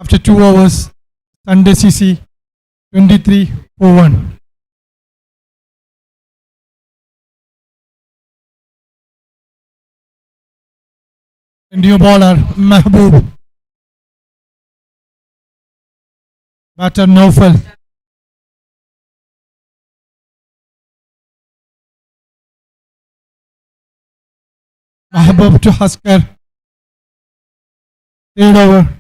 After 2 overs, Sunday CC 23 for 1. And new bowler Mahbub. Batter Naufal. Mahbub to Haskar. Third over.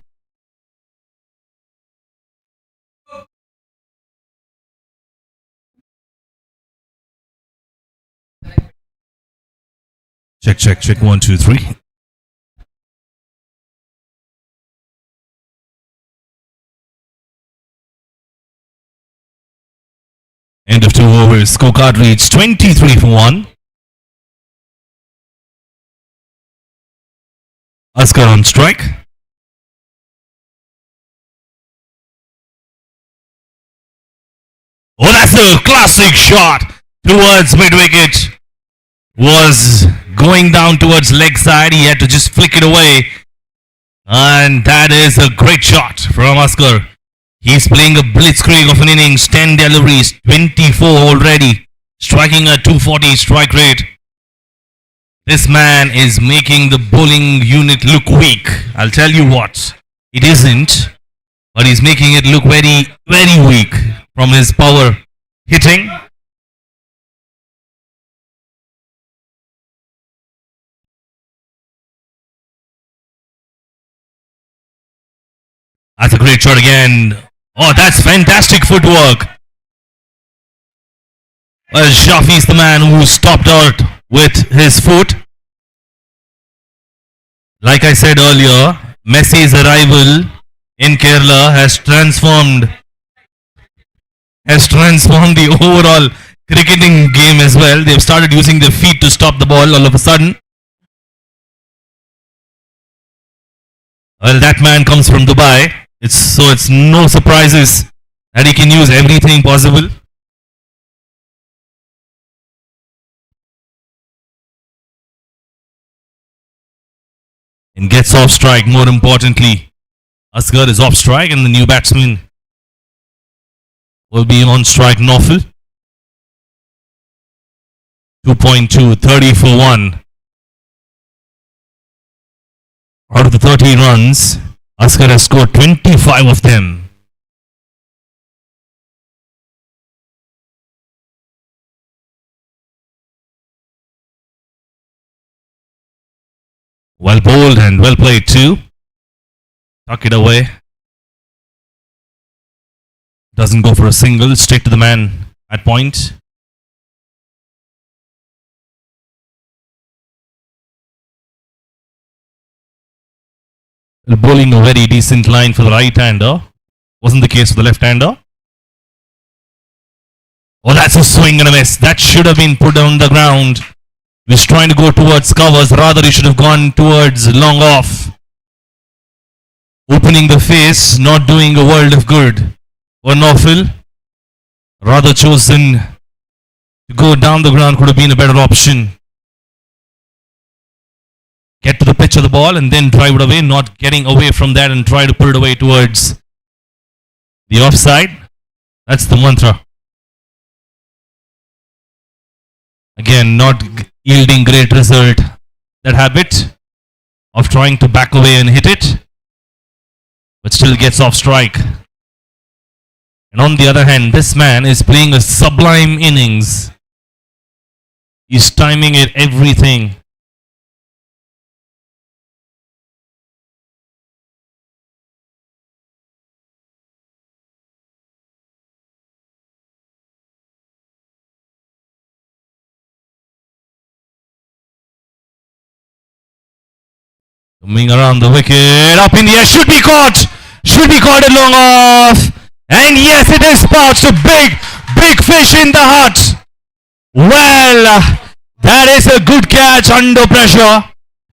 Check. 1, 2, 3. End of 2 overs. Scorecard reads 23 for 1. Askar on strike. Oh, that's a classic shot towards mid-wicket. Was going down towards leg side. He had to just flick it away. And that is a great shot from Askar. He's playing a blitzkrieg of an innings. 10 deliveries, 24 already. Striking a 240 strike rate. This man is making the bowling unit look weak. I'll tell you what, it isn't. But he's making it look very, very weak from his power hitting. That's a great shot again. Oh, that's fantastic footwork. Well, Shafi's the man who stopped out with his foot. Like I said earlier, Messi's arrival in Kerala has transformed the overall cricketing game as well. They've started using their feet to stop the ball all of a sudden. Well, that man comes from Dubai. It's no surprises that he can use everything possible. And gets off strike, more importantly. Asghar is off strike and the new batsman will be on strike. Naufal. 2.2, 30 for 1. Out of the 30 runs, Asghar has scored 25 of them. Well bowled and well played too. Tuck it away. Doesn't go for a single, straight to the man at point. Bowling a very decent line for the right-hander. Wasn't the case for the left-hander. Oh, that's a swing and a miss. That should have been put on the ground. He was trying to go towards covers. Rather, he should have gone towards long off. Opening the face, not doing a world of good. For Naufal, rather chosen to go down the ground could have been a better option. Get to the pitch of the ball and then drive it away, not getting away from that and try to put it away towards the offside. That's the mantra. Again, not yielding great result. That habit of trying to back away and hit it, but still gets off strike. And on the other hand, this man is playing a sublime innings. He's timing it, everything. Coming around the wicket, up in the air, should be caught at long off. And yes, it is pouched, a big fish in the hut. Well, that is a good catch under pressure.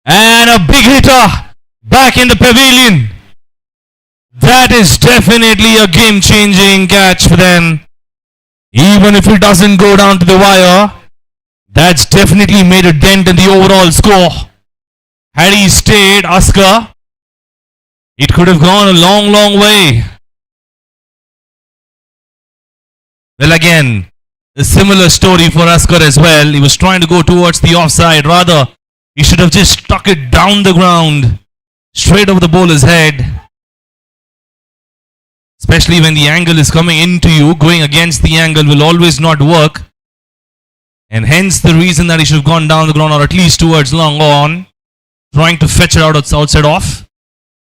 And a big hitter back in the pavilion. That is definitely a game-changing catch for them. Even if it doesn't go down to the wire, that's definitely made a dent in the overall score. Had he stayed, Asghar It could have gone a long, long way. Well, again, a similar story for Askar as well. He was trying to go towards the offside. Rather, he should have just stuck it down the ground, straight over the bowler's head. Especially when the angle is coming into you, going against the angle will always not work. And hence the reason that he should have gone down the ground or at least towards long on, trying to fetch it out outside off.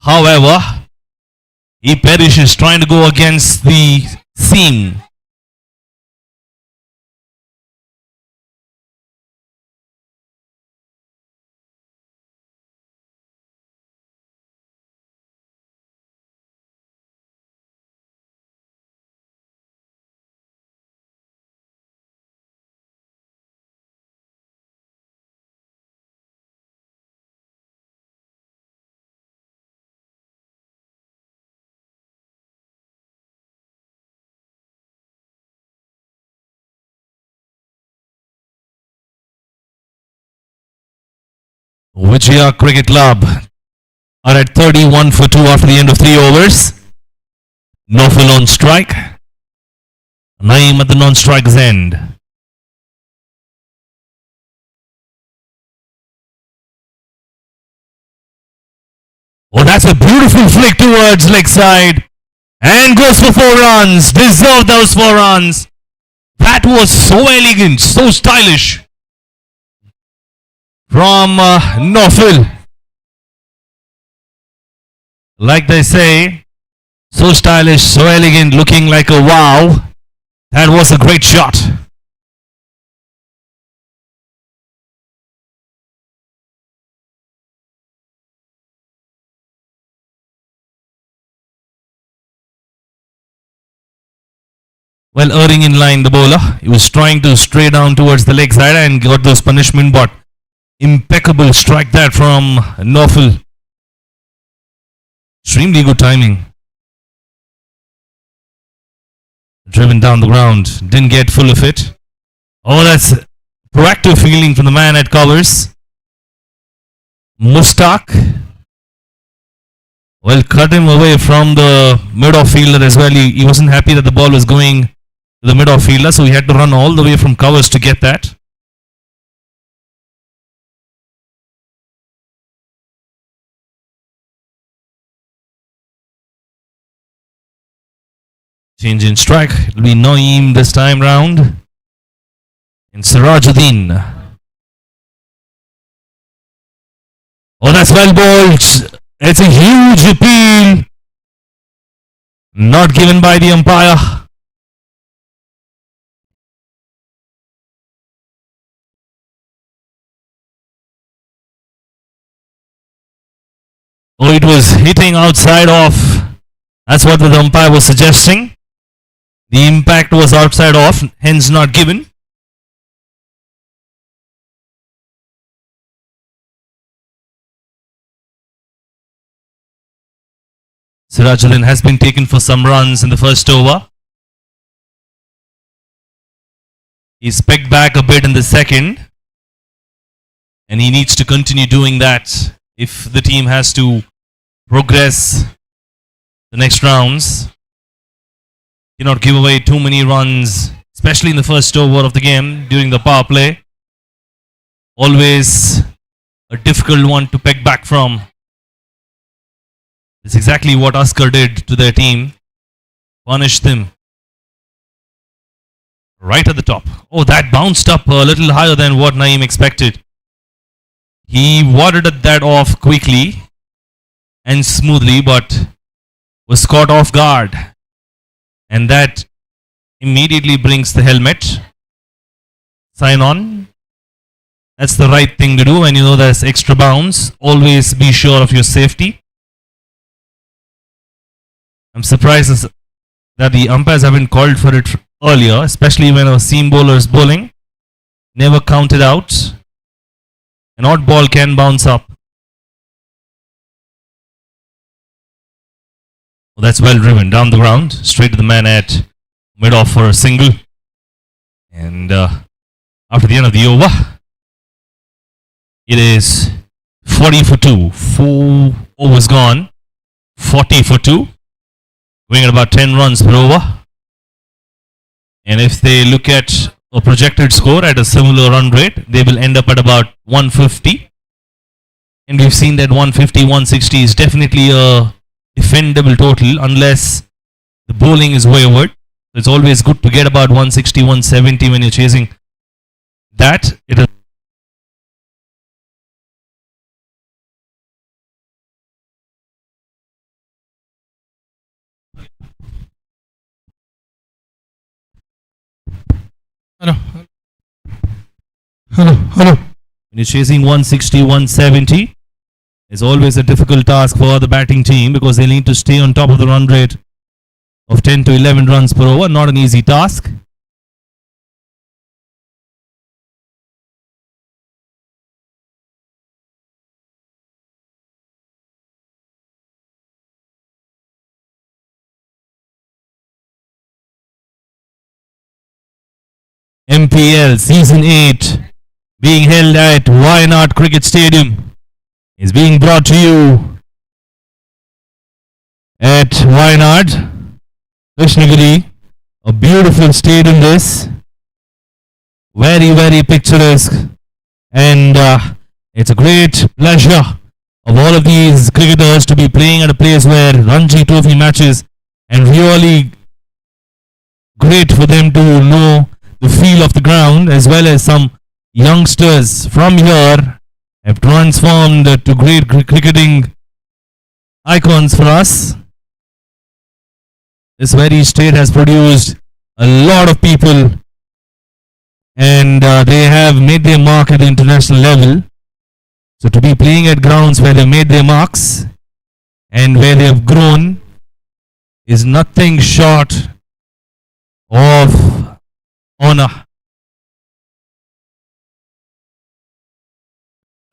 However, he perishes trying to go against the seam. Vijaya Cricket Club are at 31 for 2 after the end of 3 overs. Nofil on strike. Naeem at the non-strike's end. Oh, that's a beautiful flick towards leg side. And goes for 4 runs. Deserved those 4 runs. That was so elegant, so stylish. From Nofil. Like they say, so stylish, so elegant, looking like a wow. That was a great shot. Well, erring in line, the bowler. He was trying to stray down towards the leg side and got those punishment, but impeccable strike that from Nofil. Extremely good timing. Driven down the ground. Didn't get full of it. Oh, that's proactive fielding from the man at covers. Mustaq. Well, cut him away from the mid-off fielder as well. He wasn't happy that the ball was going to the mid-off fielder, so he had to run all the way from covers to get that. Change in strike. It will be Naeem this time round. And Sirajuddin. Oh, that's well bowled. It's a huge appeal. Not given by the umpire. Oh, it was hitting outside off. That's what the umpire was suggesting. The impact was outside off, hence not given. Sirajuddin has been taken for some runs in the first over. He's pegged back a bit in the second. And he needs to continue doing that if the team has to progress the next rounds. Cannot give away too many runs, especially in the first over of the game during the power play. Always a difficult one to peg back from. It's exactly what Askar did to their team. Punished them. Right at the top. Oh, that bounced up a little higher than what Naeem expected. He warded that off quickly and smoothly, but was caught off guard. And that immediately brings the helmet. Sign on. That's the right thing to do when you know there's extra bounds. Always be sure of your safety. I'm surprised that the umpires haven't called for it earlier, especially when a seam bowler is bowling. Never counted out. An odd ball can bounce up. Well, that's well driven down the ground, straight to the man at mid-off for a single. And after the end of the over, it is 40 for 2. 4 overs gone. 40 for 2, going at about 10 runs per over. And if they look at a projected score at a similar run rate, they will end up at about 150. And we've seen that 150, 160 is definitely a defendable total unless the bowling is wayward. So it's always good to get about 160, 170 when you're chasing that. It is Hello. Hello. Hello. when you're chasing 160, 170, it's always a difficult task for the batting team because they need to stay on top of the run rate of 10 to 11 runs per over. Not an easy task. MPL Season 8 being held at WAYANAD Cricket Stadium is being brought to you at WAYANAD, Krishnagiri. A beautiful stadium this. Very, very picturesque. And it's a great pleasure of all of these cricketers to be playing at a place where Ranji Trophy matches, and really great for them to know the feel of the ground, as well as some youngsters from here have transformed to great cricketing icons for us. This very state has produced a lot of people, and they have made their mark at the international level. So to be playing at grounds where they made their marks and where they have grown is nothing short of honor.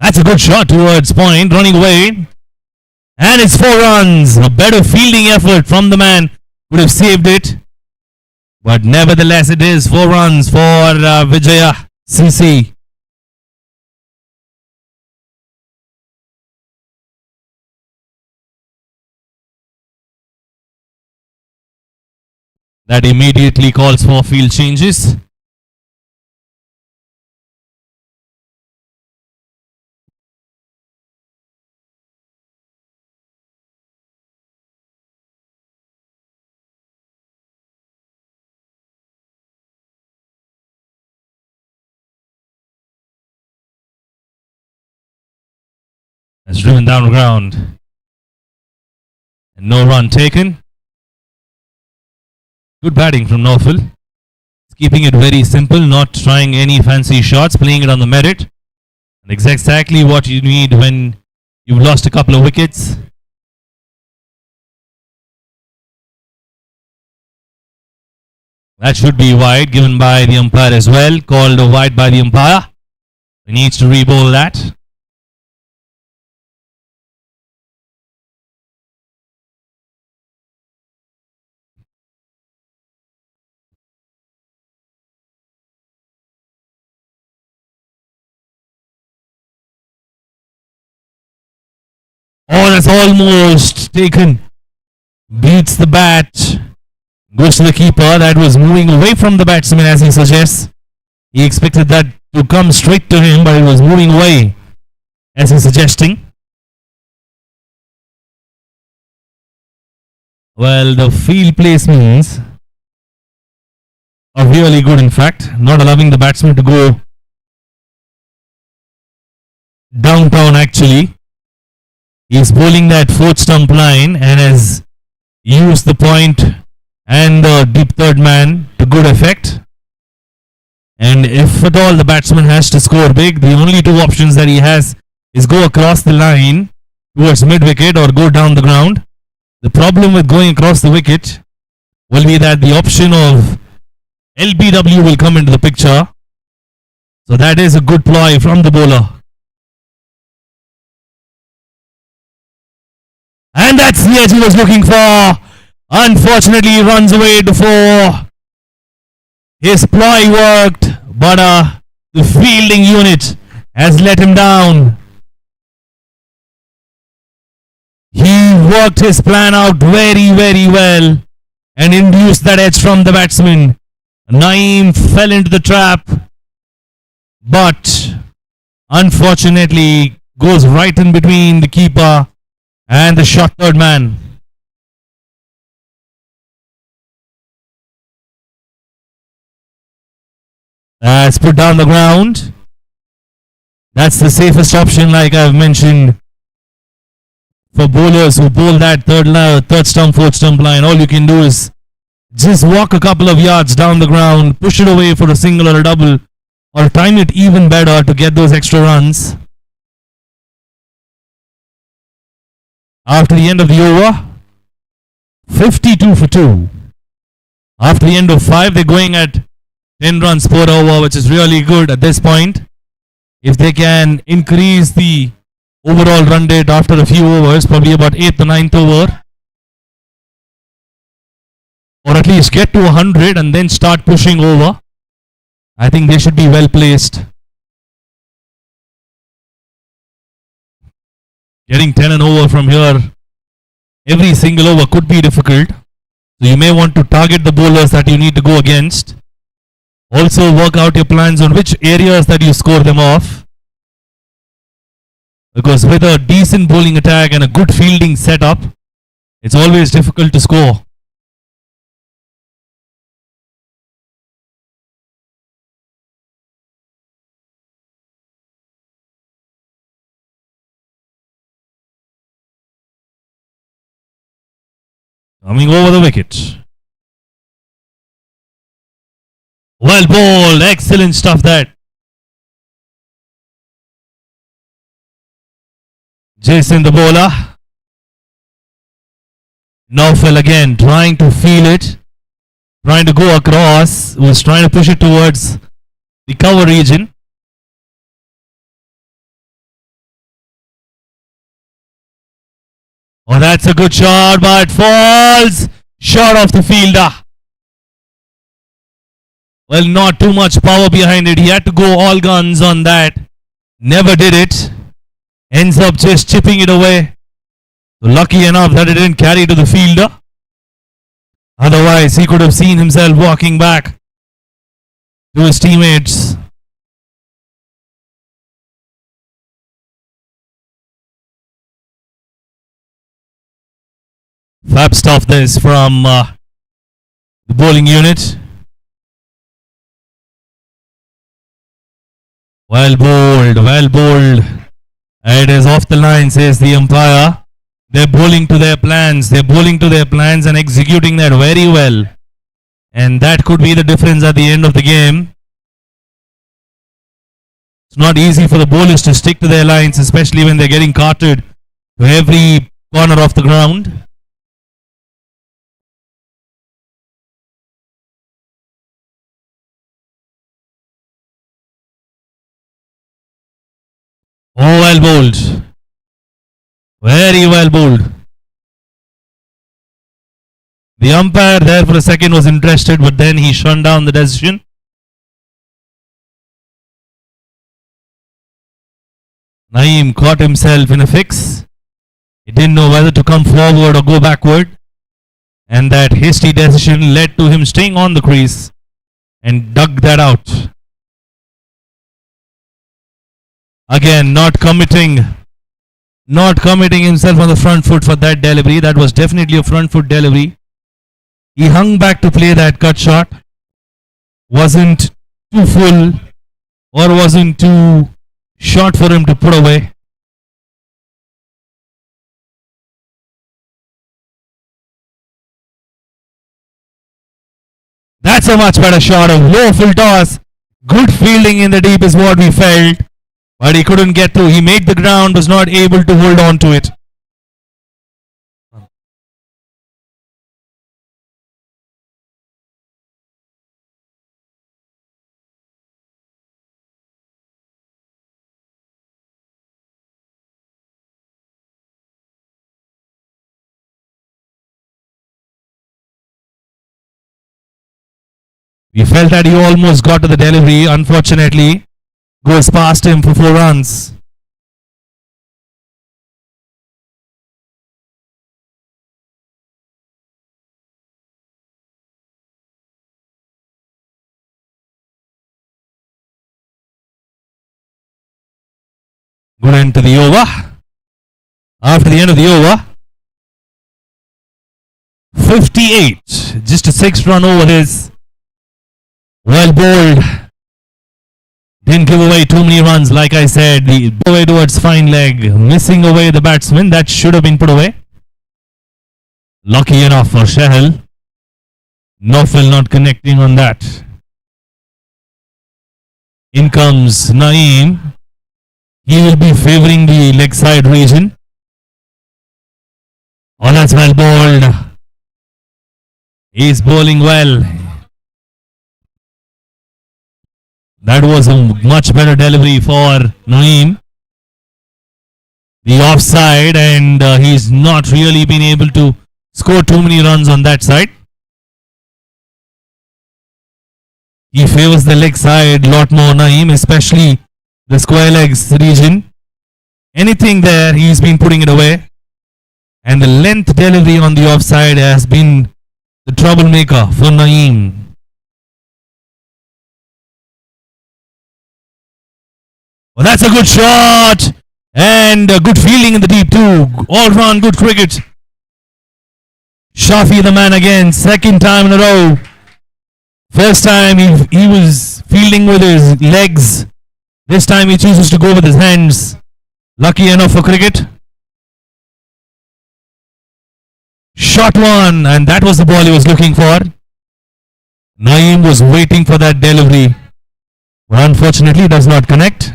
That's a good shot towards point, running away. And it's 4 runs. A better fielding effort from the man would have saved it. But nevertheless, it is 4 runs for Vijaya CC. That immediately calls for field changes. Has driven down the ground. And no run taken. Good batting from Norfolk. Keeping it very simple, not trying any fancy shots, playing it on the merit. And exactly what you need when you've lost a couple of wickets. That should be wide, given by the umpire as well. Called a wide by the umpire. He needs to re-bowl that. Oh, that's almost taken. Beats the bat. Goes to the keeper. That was moving away from the batsman, as he suggests. He expected that to come straight to him, but it was moving away, as he's suggesting. Well, the field placements are really good, in fact. Not allowing the batsman to go downtown, actually. He's bowling that 4th stump line and has used the point and the deep third man to good effect. And if at all the batsman has to score big, the only 2 options that he has is go across the line towards mid-wicket or go down the ground. The problem with going across the wicket will be that the option of LBW will come into the picture. So that is a good ploy from the bowler. And that's the edge he was looking for. Unfortunately, he runs away before his ploy worked, but the fielding unit has let him down. He worked his plan out very, very well and induced that edge from the batsman. Naeem fell into the trap, but unfortunately goes right in between the keeper and the shot third man. That's put down the ground. That's the safest option, like I've mentioned, for bowlers who bowl that third stump, fourth stump line. All you can do is just walk a couple of yards down the ground, push it away for a single or a double, or time it even better to get those extra runs. After the end of the over, 52 for 2. After the end of 5, they're going at 10 runs per over, which is really good at this point. If they can increase the overall run rate after a few overs, probably about 8th or 9th over, or at least get to 100 and then start pushing over, I think they should be well placed. Getting 10 and over from here, every single over could be difficult. So you may want to target the bowlers that you need to go against. Also work out your plans on which areas that you score them off. Because with a decent bowling attack and a good fielding setup, it's always difficult to score. Coming over the wicket. Well bowled, excellent stuff that. Jason the bowler. Naufal again trying to feel it, trying to go across, was trying to push it towards the cover region. Oh, that's a good shot, but falls short of the fielder. Well, not too much power behind it. He had to go all guns on that. Never did it. Ends up just chipping it away. So lucky enough that it didn't carry to the fielder. Otherwise, he could have seen himself walking back to his teammates. Fab stuff this from the bowling unit. Well bowled, well bowled. It is off the line, says the umpire. They're bowling to their plans. They're bowling to their plans and executing that very well. And that could be the difference at the end of the game. It's not easy for the bowlers to stick to their lines, especially when they're getting carted to every corner of the ground. Oh, well bowled. Very well bowled. The umpire there for a second was interested, but then he shut down the decision. Naeem caught himself in a fix. He didn't know whether to come forward or go backward. And that hasty decision led to him staying on the crease and dug that out. Again, not committing himself on the front foot for that delivery. That was definitely a front foot delivery. He hung back to play that cut shot. Wasn't too full or wasn't too short for him to put away. That's a much better shot. A low full toss. Good fielding in the deep is what we felt. But he couldn't get through. He made the ground, was not able to hold on to it. We felt that he almost got to the delivery. Unfortunately, goes past him for 4 runs. Good end to the over. After the end of the over, 58. Just a 6-run over is well bowled. Didn't give away too many runs, like I said. The away towards fine leg, missing away the batsman. That should have been put away. Lucky enough for Shahal. Nofil not connecting on that. In comes Naeem. He will be favouring the leg side region. Oh, that's well bowled. He's bowling well. That was a much better delivery for Naeem. The offside, and he's not really been able to score too many runs on that side. He favours the leg side a lot more, Naeem, especially the square legs region. Anything there, he's been putting it away. And the length delivery on the offside has been the troublemaker for Naeem. Well, that's a good shot. And a good fielding in the deep too. All round good cricket. Shafi the man again. Second time in a row. First time he was fielding with his legs. This time he chooses to go with his hands. Lucky enough for cricket. Shot one, and that was the ball he was looking for. Naeem was waiting for that delivery, but unfortunately does not connect.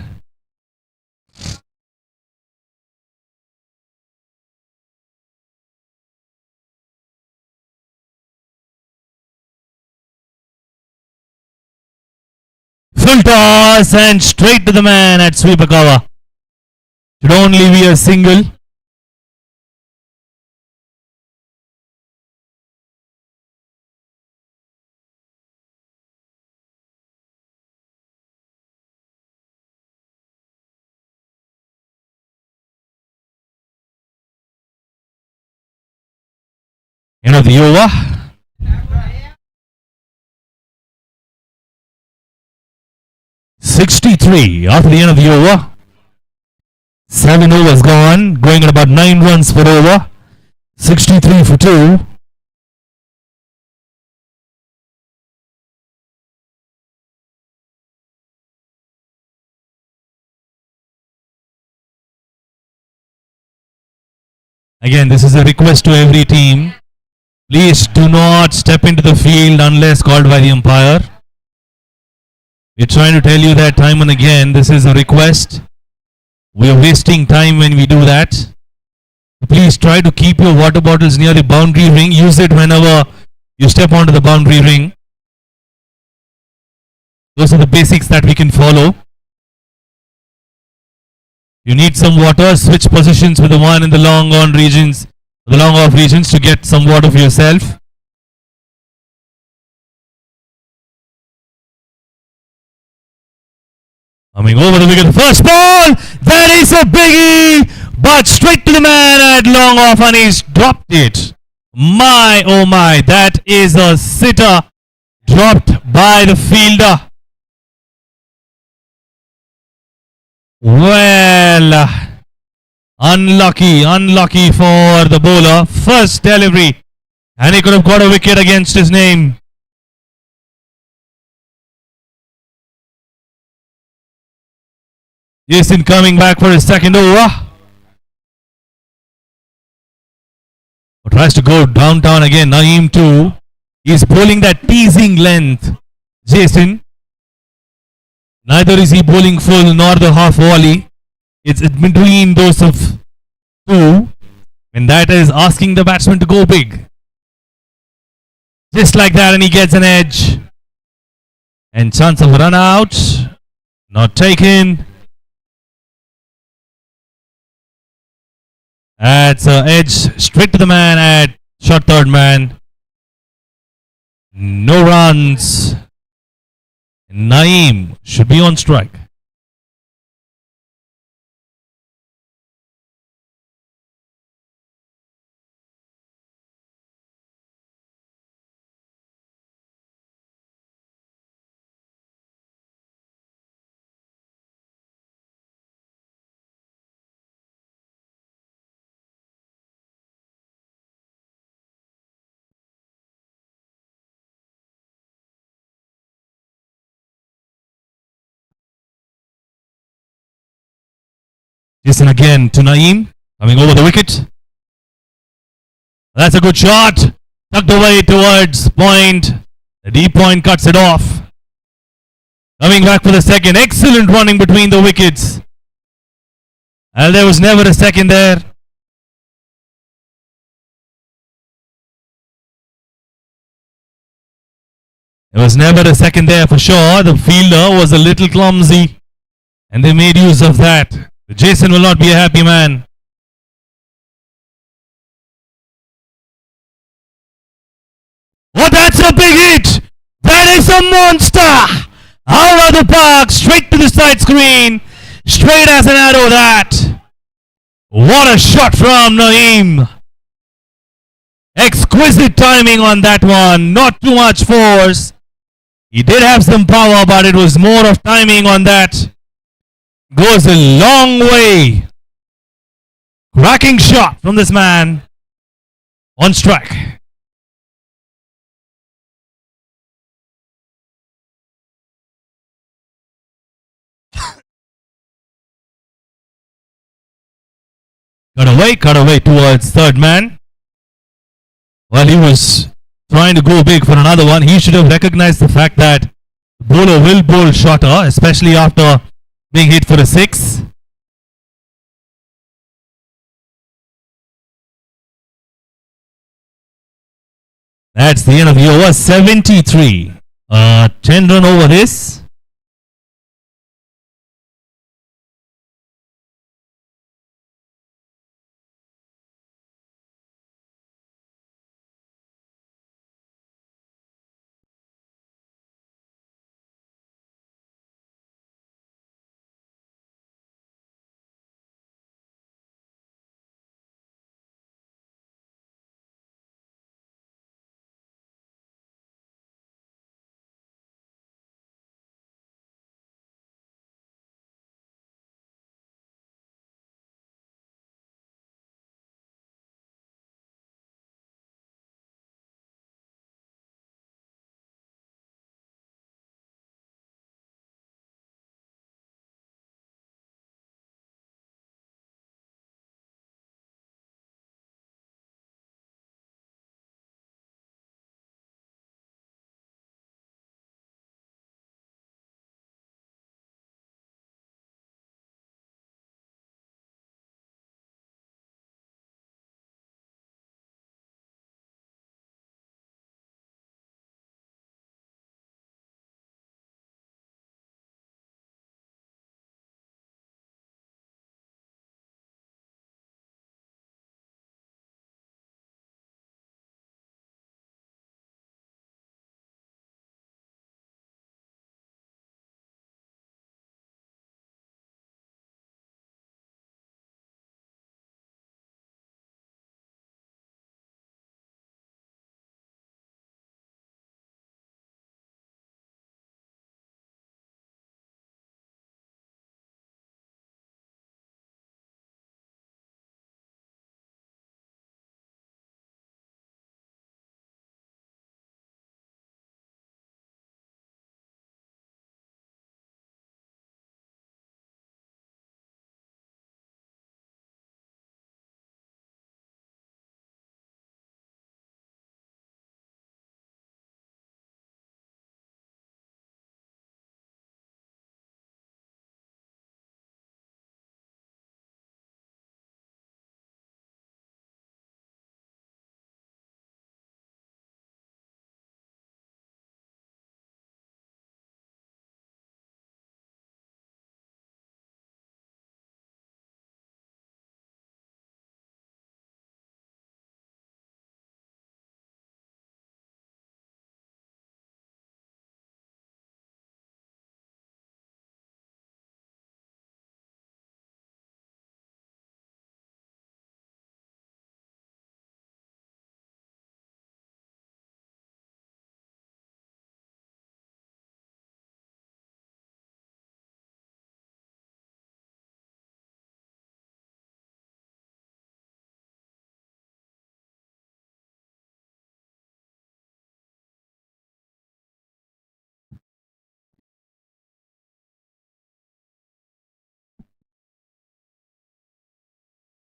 Full toss and straight to the man at sweeper cover. Should only be a single. End of the over. .63 after the end of the over. 7 overs gone, going at about 9 runs per over. 63 for 2. Again, this is a request to every team. Please do not step into the field unless called by the umpire. We're trying to tell you that time and again. This is a request. We are wasting time when we do that. Please try to keep your water bottles near the boundary ring. Use it whenever you step onto the boundary ring. Those are the basics that we can follow. You need some water, switch positions with the one in the long on regions, the long off regions to get some water for yourself. Coming over the wicket, first ball, that is a biggie, but straight to the man at long off and he's dropped it. My oh my, that is a sitter dropped by the fielder. Well, unlucky for the bowler. First delivery, and he could have got a wicket against his name. Jason coming back for his second over. Tries to go downtown again. Naeem too. He's bowling that teasing length. Jason. Neither is he bowling full nor the half volley. It's between those of two. And that is asking the batsman to go big. Just like that, and he gets an edge. And chance of a run out. Not taken. That's an edge straight to the man at short third man. No runs. Naeem should be on strike. Listen again to Naeem. Coming over the wicket. That's a good shot. Tucked away towards point. The deep point cuts it off. Coming back for the second. Excellent running between the wickets. And there was never a second there. There was never a second there for sure. The fielder was a little clumsy. And they made use of that. Jason will not be a happy man. Oh, that's a big hit! That is a monster! Out of the park, straight to the side screen. Straight as an arrow that. What a shot from Naeem. Exquisite timing on that one. Not too much force. He did have some power, but it was more of timing on that. Goes a long way. Cracking shot from this man. On strike. Cut away towards third man. Well, he was trying to go big for another one. He should have recognized the fact that the bowler will bowl shorter, especially after being hit for a 6. That's the end of the over. 73. 10 run over this.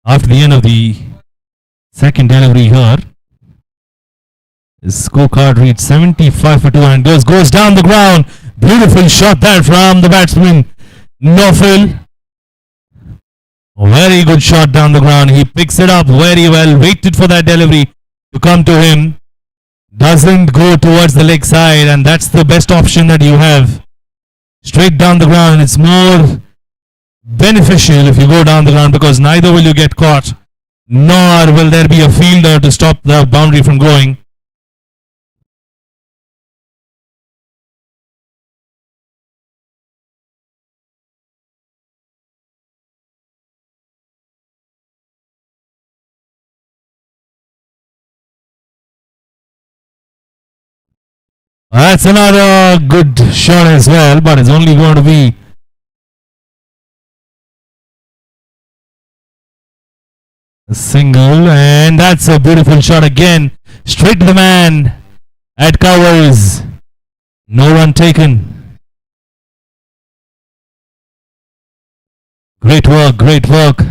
After the end of the second delivery here, his scorecard reads 75 for 2 and goes down the ground. Beautiful shot there from the batsman, Nofil. Very good shot down the ground. He picks it up very well. Waited for that delivery to come to him. Doesn't go towards the leg side, and that's the best option that you have. Straight down the ground. It's more beneficial if you go down the ground, because neither will you get caught, nor will there be a fielder to stop the boundary from going. That's another good shot as well, but it's only going to be a single, and that's a beautiful shot again. Straight to the man at covers. No run taken. Great work, great work.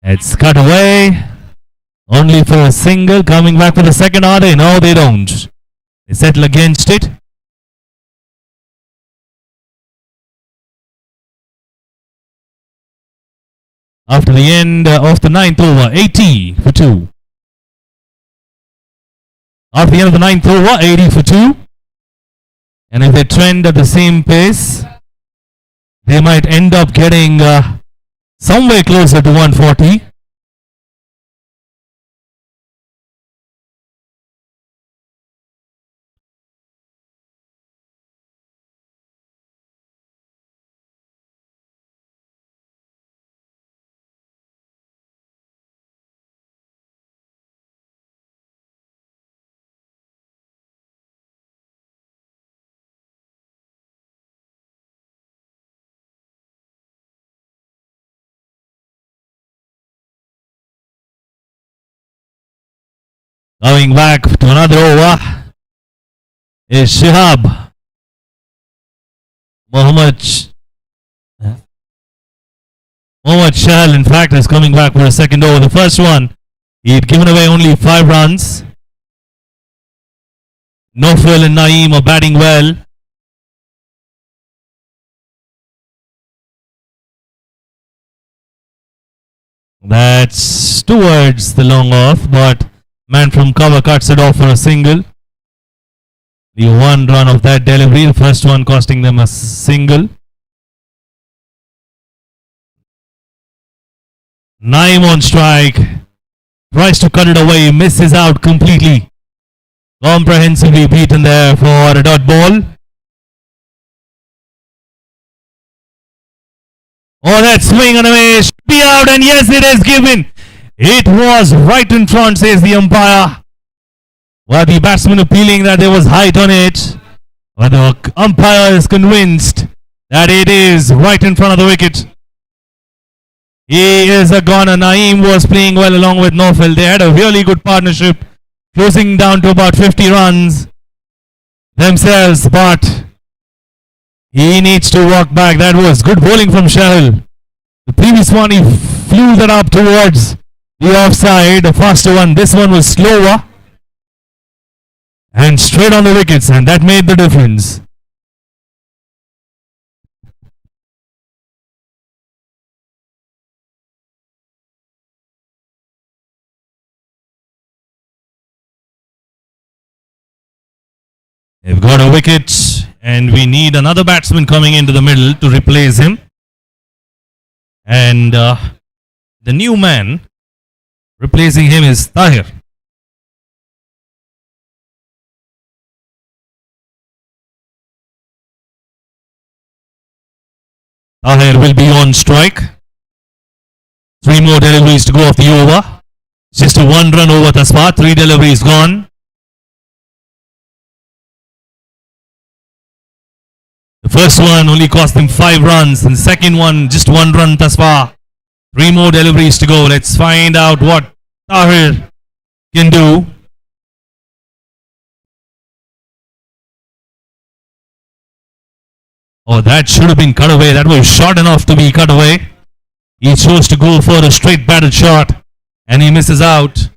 It's cut away. Only for a single. Coming back for the second order. No, they don't. They settle against it. After the end of the 9th over, 80 for 2. After the end of the 9th over, 80 for 2. And if they trend at the same pace, they might end up getting somewhere closer to 140. Going back to another over is Shihab. Mohammad Shahal, in fact, is coming back for a second over. The first one, he'd given away only 5 runs. Nofil and Naeem are batting well. That's towards the long off, but man from cover cuts it off for a single. The 1 run of that delivery, the first one costing them a single. Naeem on strike. Tries to cut it away, misses out completely. Comprehensively beaten there for a dot ball. Oh, that swing and a miss. Should be out, and yes, it is given. It was right in front, says the umpire. Well, the batsman appealing that there was height on it. But the umpire is convinced that it is right in front of the wicket. He is a goner. Naeem was playing well along with Nofil. They had a really good partnership, closing down to about 50 runs themselves, but he needs to walk back. That was good bowling from Shahal. The previous one, he flew that up towards the offside, the faster one. This one was slower and straight on the wickets, and that made the difference. They've got a wicket, and we need another batsman coming into the middle to replace him. And the new man replacing him is Tahir. Tahir will be on strike. 3 more deliveries to go off the over. Just a 1 run over thus far. 3 deliveries gone. The first one only cost them 5 runs, and the second one just 1 run thus far. 3 more deliveries to go. Let's find out what Tahir can do. Oh, that should have been cut away. That was short enough to be cut away. He chose to go for a straight batted shot and he misses out.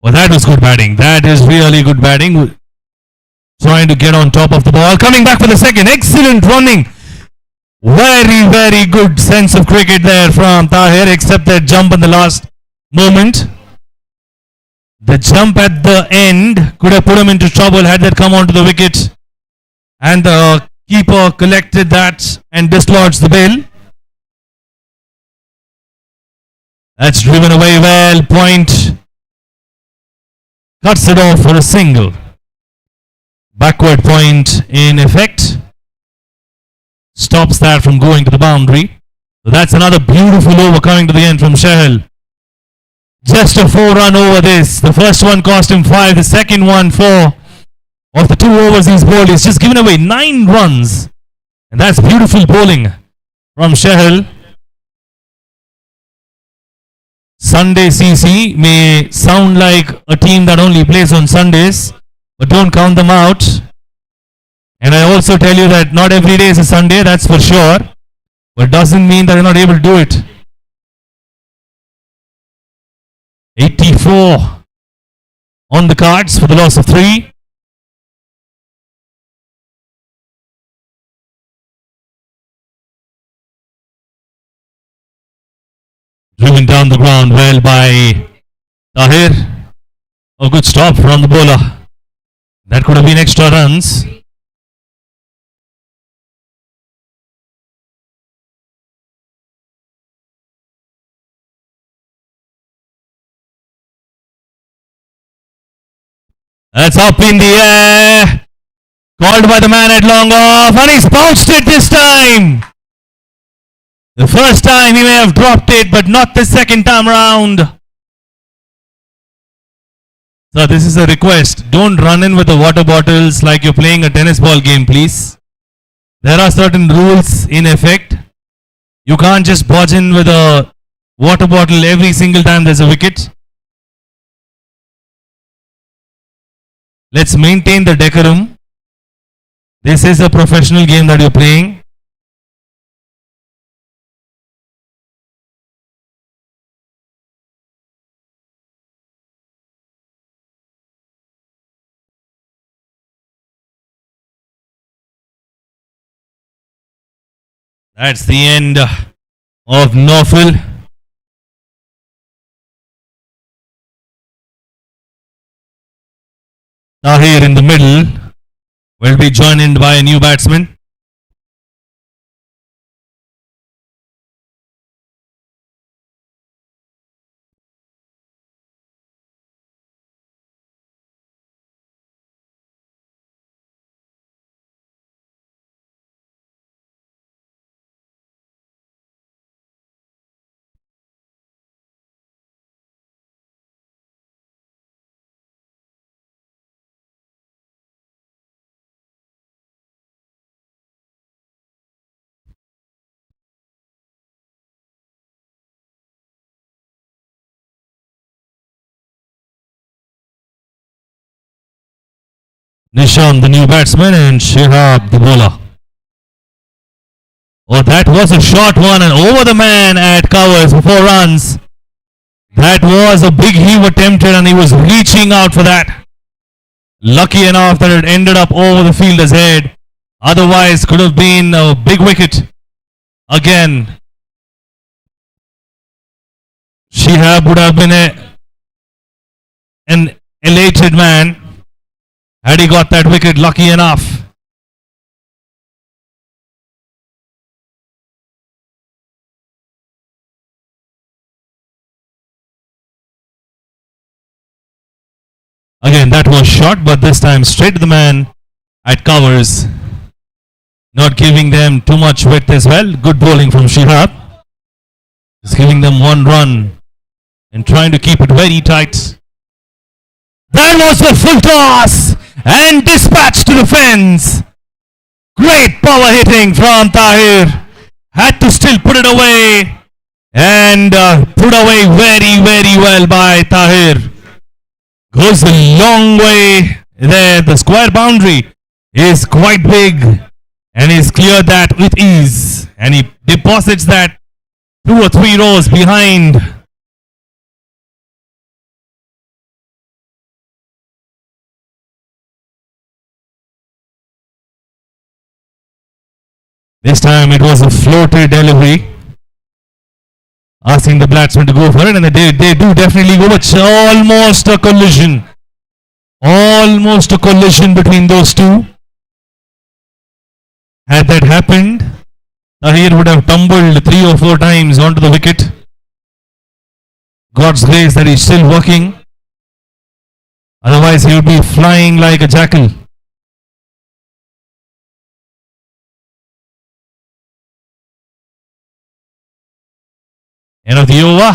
Well, that was good batting. That is really good batting. Trying to get on top of the ball. Coming back for the second. Excellent running. Very, very good sense of cricket there from Tahir, except that jump in the last moment. The jump at the end could have put him into trouble had that come onto the wicket. And the keeper collected that and dislodged the bail. That's driven away well. Point. Cuts it off for a single. Backward point in effect. Stops that from going to the boundary. So that's another beautiful over coming to the end from Shahal. Just a 4-run over this. The first one cost him 5. The second one 4. Of the 2 overs he's bowled, he's just given away 9 runs. And that's beautiful bowling from Shahal. Sunday CC may sound like a team that only plays on Sundays, but don't count them out. And I also tell you that not every day is a Sunday, that's for sure, but doesn't mean that they're not able to do it. 84 on the cards for the loss of 3. Driven down the ground well by Tahir. A good stop from the bowler. That could have been extra runs. That's up in the air. Called by the man at long off, and he's bounced it this time. The first time he may have dropped it, but not the second time round. So this is a request. Don't run in with the water bottles like you're playing a tennis ball game, please. There are certain rules in effect. You can't just barge in with a water bottle every single time there's a wicket. Let's maintain the decorum. This is a professional game that you're playing. That's the end of Nawfal. Tahir in the middle will be joined in by a new batsman. Nishan, the new batsman, and Shihab, the bowler. Oh, that was a short one and over the man at covers for 4 runs. That was a big heave attempted and he was reaching out for that. Lucky enough that it ended up over the fielder's head. Otherwise, could have been a big wicket. Again, Shihab would have been an elated man had he got that wicket lucky enough. Again, that was short, but this time straight to the man at covers. Not giving them too much width as well. Good bowling from Shihab. Just giving them 1 run and trying to keep it very tight. That was a full toss and dispatch to the fence. Great power hitting from Tahir. Had to still put it away and put away very, very well by Tahir. Goes a long way there, the square boundary is quite big and he's cleared that with ease. And he deposits that 2 or 3 rows behind. This time it was a floated delivery, asking the batsman to go for it, and they do definitely go. It's almost a collision. Almost a collision between those two. Had that happened, Tahir would have tumbled 3 or 4 times onto the wicket. God's grace that he's still working. Otherwise he would be flying like a jackal. End of the over.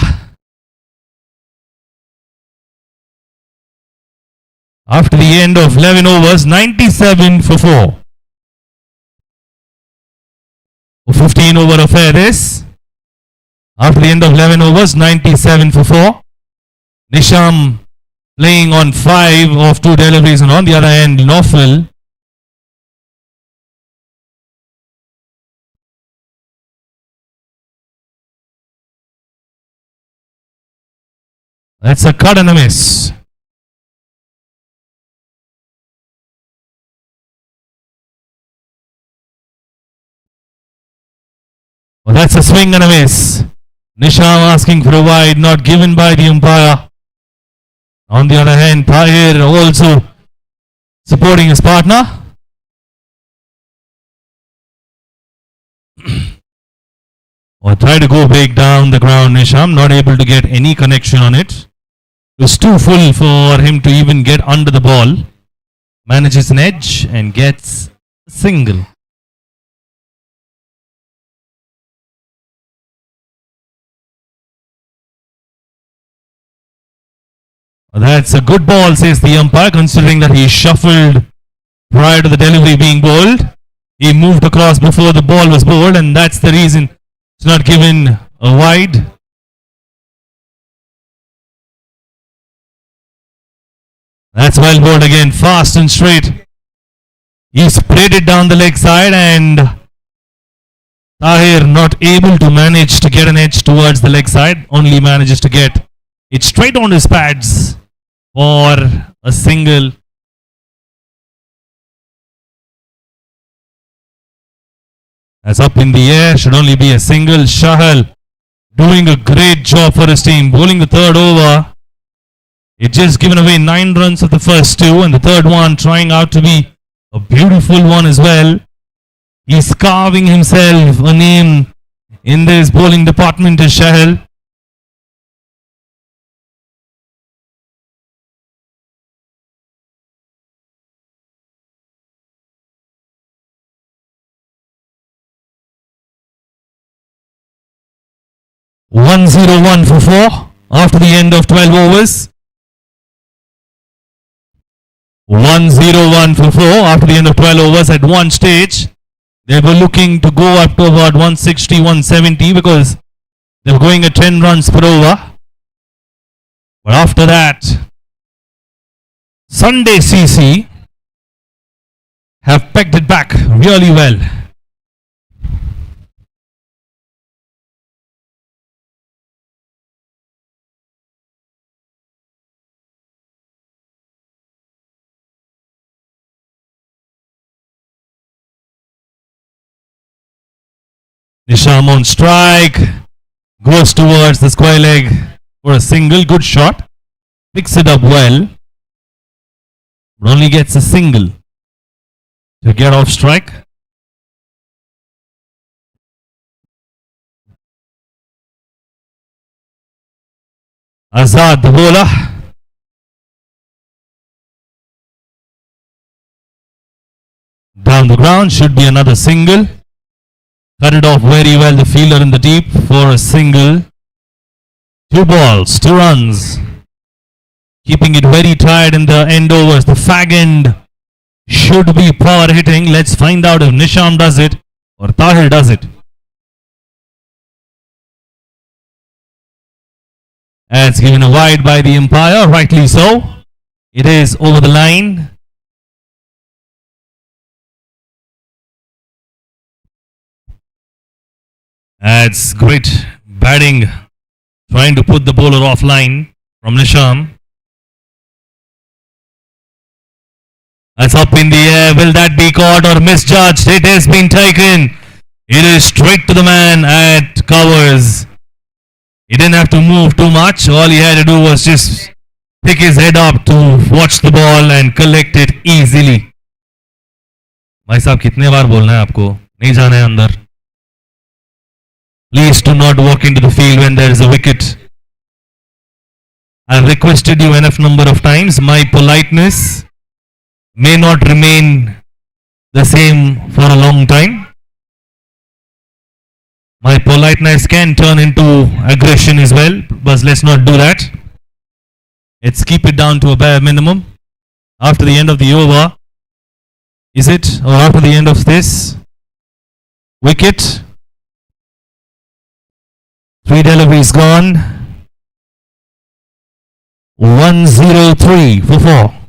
After the end of 11 overs, 97 for 4. 15 over affair this. After the end of 11 overs, 97 for 4. Nisham playing on 5 of 2 deliveries, and on the other end, Nofil that's a cut and a miss. Well, that's a swing and a miss. Nisham asking for a wide, not given by the umpire. On the other hand, Tahir also supporting his partner. Or try to go big down the ground. Nisham not able to get any connection on it. It was too full for him to even get under the ball. Manages an edge and gets a single. That's a good ball, says the umpire, considering that he shuffled prior to the delivery being bowled. He moved across before the ball was bowled, and that's the reason it's not given a wide. That's well bowled again, fast and straight. He sprayed it down the leg side, and Tahir not able to manage to get an edge towards the leg side, only manages to get it straight on his pads for a single. That's up in the air, should only be a single. Shahal doing a great job for his team, bowling the third over. It just given away 9 runs of the first 2, and the third one trying out to be a beautiful one as well. He's carving himself a name in this bowling department as Shahal. (101 for 4) after the end of 12 overs. 101 for 4 after the end of 12 overs. At one stage, they were looking to go up to about 160, 170 because they were going at 10 runs per over. But after that, Sunday CC have pegged it back really well. Nisham on strike, goes towards the square leg for a single. Good shot, picks it up well, but only gets a single to get off strike. Azad the bowler. Down the ground, should be another single. Cut it off very well, the fielder in the deep for a single. 2 balls, 2 runs. Keeping it very tight in the end overs. The fag end should be power hitting. Let's find out if Nisham does it or Tahir does it. As given a wide by the umpire, rightly so. It is over the line. That's great batting, trying to put the bowler offline from Nisham. That's up in the air. Will that be caught or misjudged? It has been taken. It is straight to the man at covers. He didn't have to move too much. All he had to do was just pick his head up to watch the ball and collect it easily. भाई साहब कितने बार बोलना है आपको? नहीं जाना है अंदर. Please do not walk into the field when there is a wicket. I've requested you enough number of times. My politeness may not remain the same for a long time. My politeness can turn into aggression as well, but let's not do that. Let's keep it down to a bare minimum. After the end of the over, is it? Or after the end of this wicket, 3 deliveries gone. 103 for 4.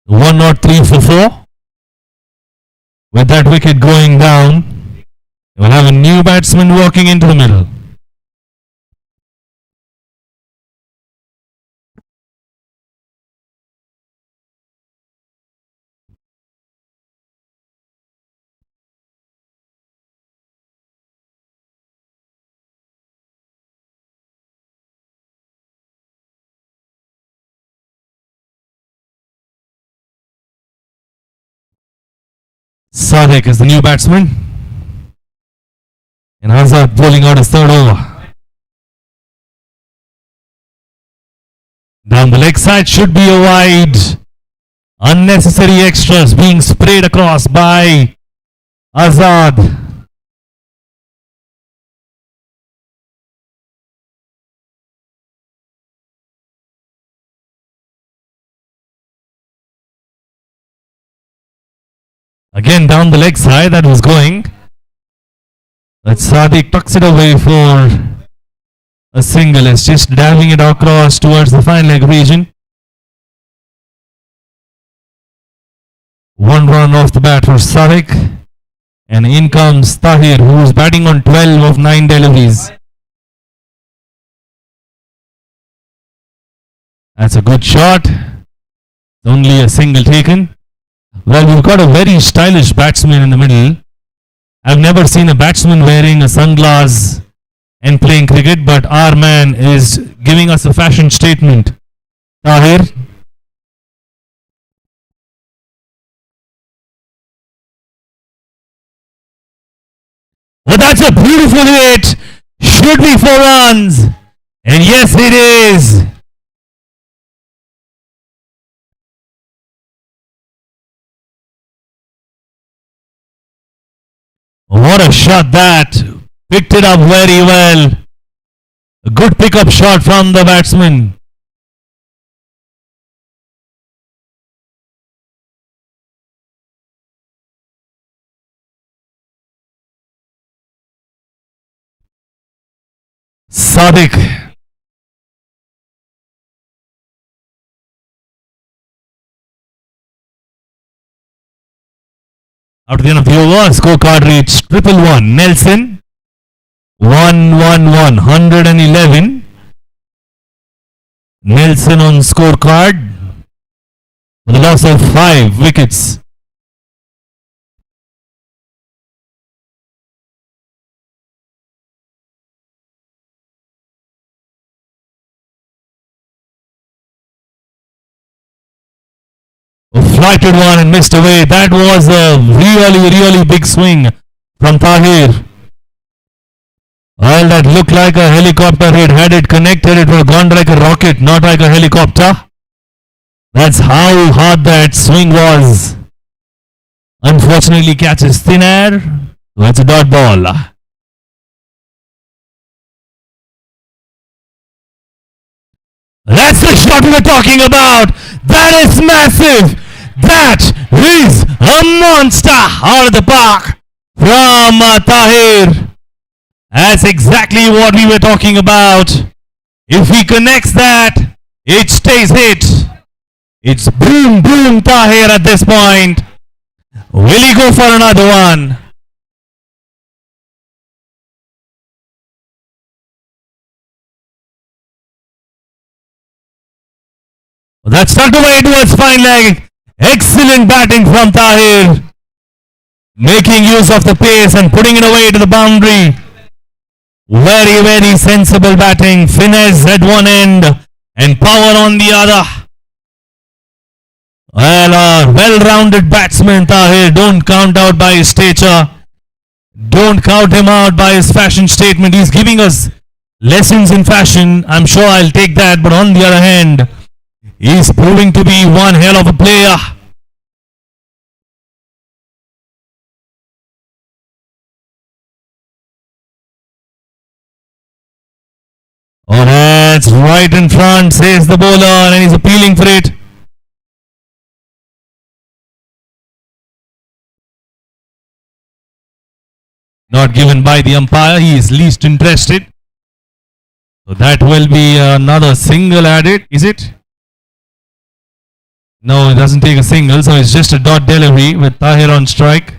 One not 3 for 4. With that wicket going down, you will have a new batsman walking into the middle. Sadiq is the new batsman. And Hazard bowling out his third over. Down the leg side should be a wide. Unnecessary extras being sprayed across by Azad. Again down the leg side that was going. But Sadiq tucks it away for a single. It's just dabbing it across towards the fine leg region. 1 run off the bat for Sadiq. And in comes Tahir, who is batting on 12 of 9 deliveries. That's a good shot. Only a single taken. Well, we've got a very stylish batsman in the middle. I've never seen a batsman wearing a sunglass and playing cricket, but our man is giving us a fashion statement. Tahir. Well, that's a beautiful hit. Should be 4 runs. And yes, it is. What a shot that. Picked it up very well. A good pickup shot from the batsman. Sadiq. After the end of the over, scorecard reached 111. Nelson 111, 111. Nelson on scorecard with a loss of 5 wickets. A flighted one and missed away. That was a really big swing from Tahir. Well, that looked like a helicopter hit. Had it connected, it would have gone like a rocket, not like a helicopter. That's how hard that swing was. Unfortunately, catches thin air. So it's a dot ball. That's the shot we were talking about. That is massive. That is a monster out of the park from Tahir. That's exactly what we were talking about. If he connects that, it stays hit. It's boom, boom, Tahir at this point. Will he go for another one? That's tucked away towards fine leg. Excellent batting from Tahir. Making use of the pace and putting it away to the boundary. Very, very sensible batting. Finesse at one end and power on the other. Well, a well-rounded batsman, Tahir. Don't count out by his stature. Don't count him out by his fashion statement. He's giving us lessons in fashion. I'm sure I'll take that. But on the other hand, he's proving to be one hell of a player. Oh, that's right in front, says the bowler, and he's appealing for it. Not given by the umpire. He is least interested. So that will be another single added, is it? No, it doesn't take a single, so it's just a dot delivery with Tahir on strike.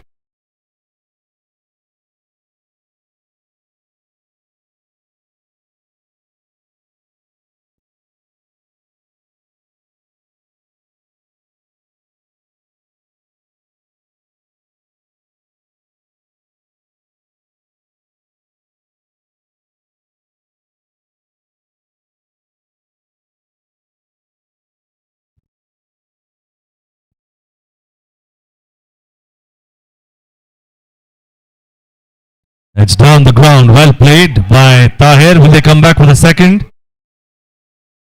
It's down the ground. Well played by Tahir. Will they come back with a second?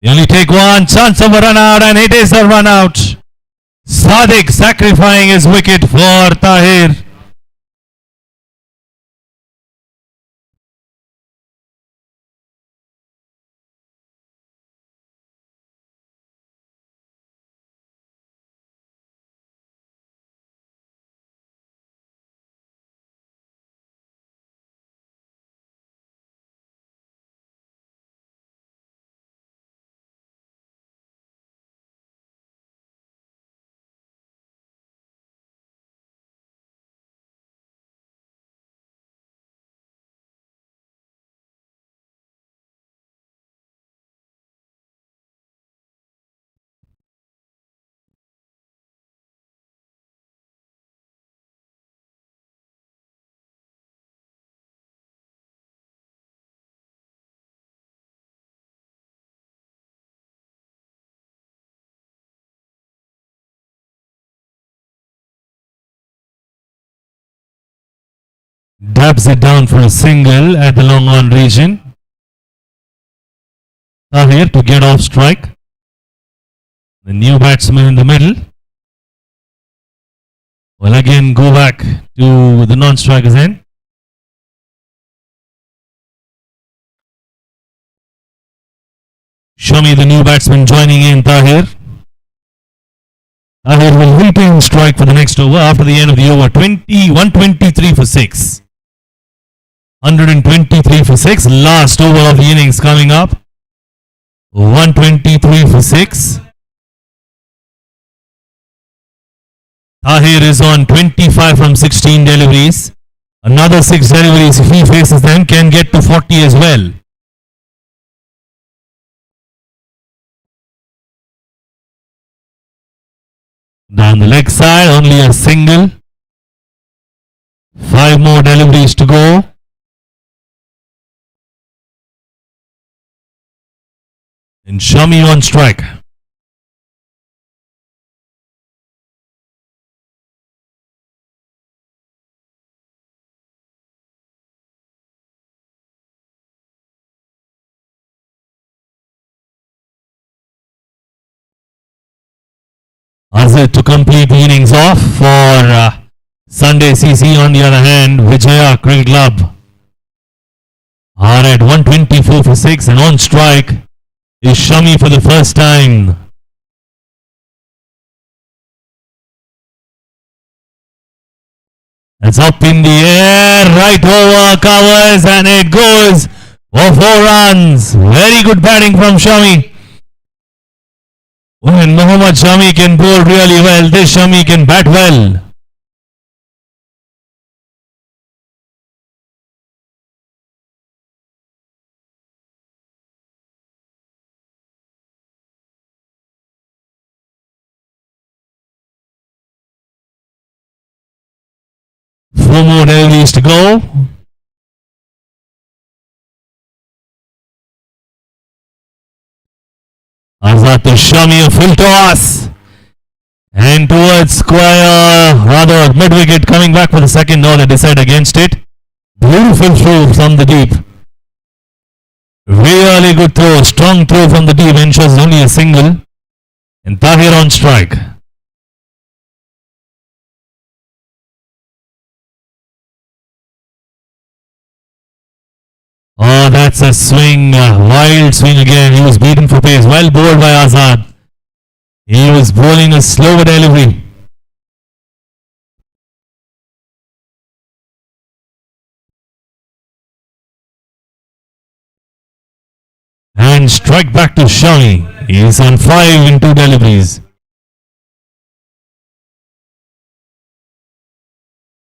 They only take one chance of a run out, and it is a run out. Sadiq sacrificing his wicket for Tahir. Dabs it down for a single at the long on region. Tahir to get off strike. The new batsman in the middle will again go back to the non-strikers end. Shami, the new batsman, joining in. Tahir will retain strike for the next over after the end of the over. 123 for 6. 123 for 6. Last over of the innings coming up. 123 for 6. Tahir is on 25 from 16 deliveries. Another 6 deliveries, if he faces them, can get to 40 as well. Down the leg side, only a single. 5 more deliveries to go. And Shami on strike. Azad to complete the innings off for Sunday CC. On the other hand, Vijaya Cricket Club are at 124 for 6, and on strike is Shami for the first time. It's up in the air, right over, covers, and it goes for 4 runs. Very good batting from Shami. When Mohammad Shami can bowl really well, this Shami can bat well. Four more deliveries to go. Azad to Shami, a full toss. And towards square, rather mid wicket, coming back for the second. No, they decide against it. Beautiful throw from the deep. Really good throw, strong throw from the deep, ensures only a single. And Tahir on strike. Oh, that's a swing, wild swing again. He was beaten for pace. Well bowled by Azad. He was bowling a slower delivery. And strike back to Shami. He is on 5 in 2 deliveries.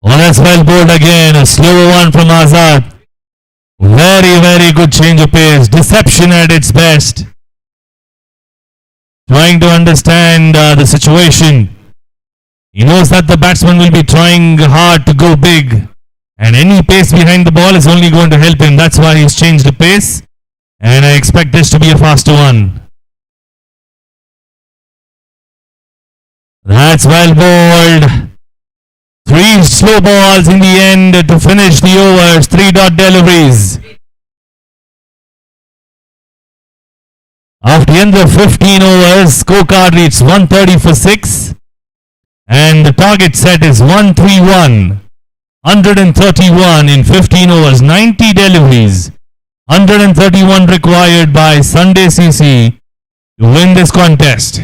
Oh, that's well bowled again. A slower one from Azad. Very, very good change of pace. Deception at its best. Trying to understand the situation. He knows that the batsman will be trying hard to go big. And any pace behind the ball is only going to help him. That's why he's changed the pace. And I expect this to be a faster one. That's well bowled. 3 slow balls in the end to finish the overs. 3 dot deliveries. After the end of 15 overs, scorecard reads 130 for 6. And the target set is 131. 131 in 15 overs. 90 deliveries. 131 required by Sunday CC to win this contest.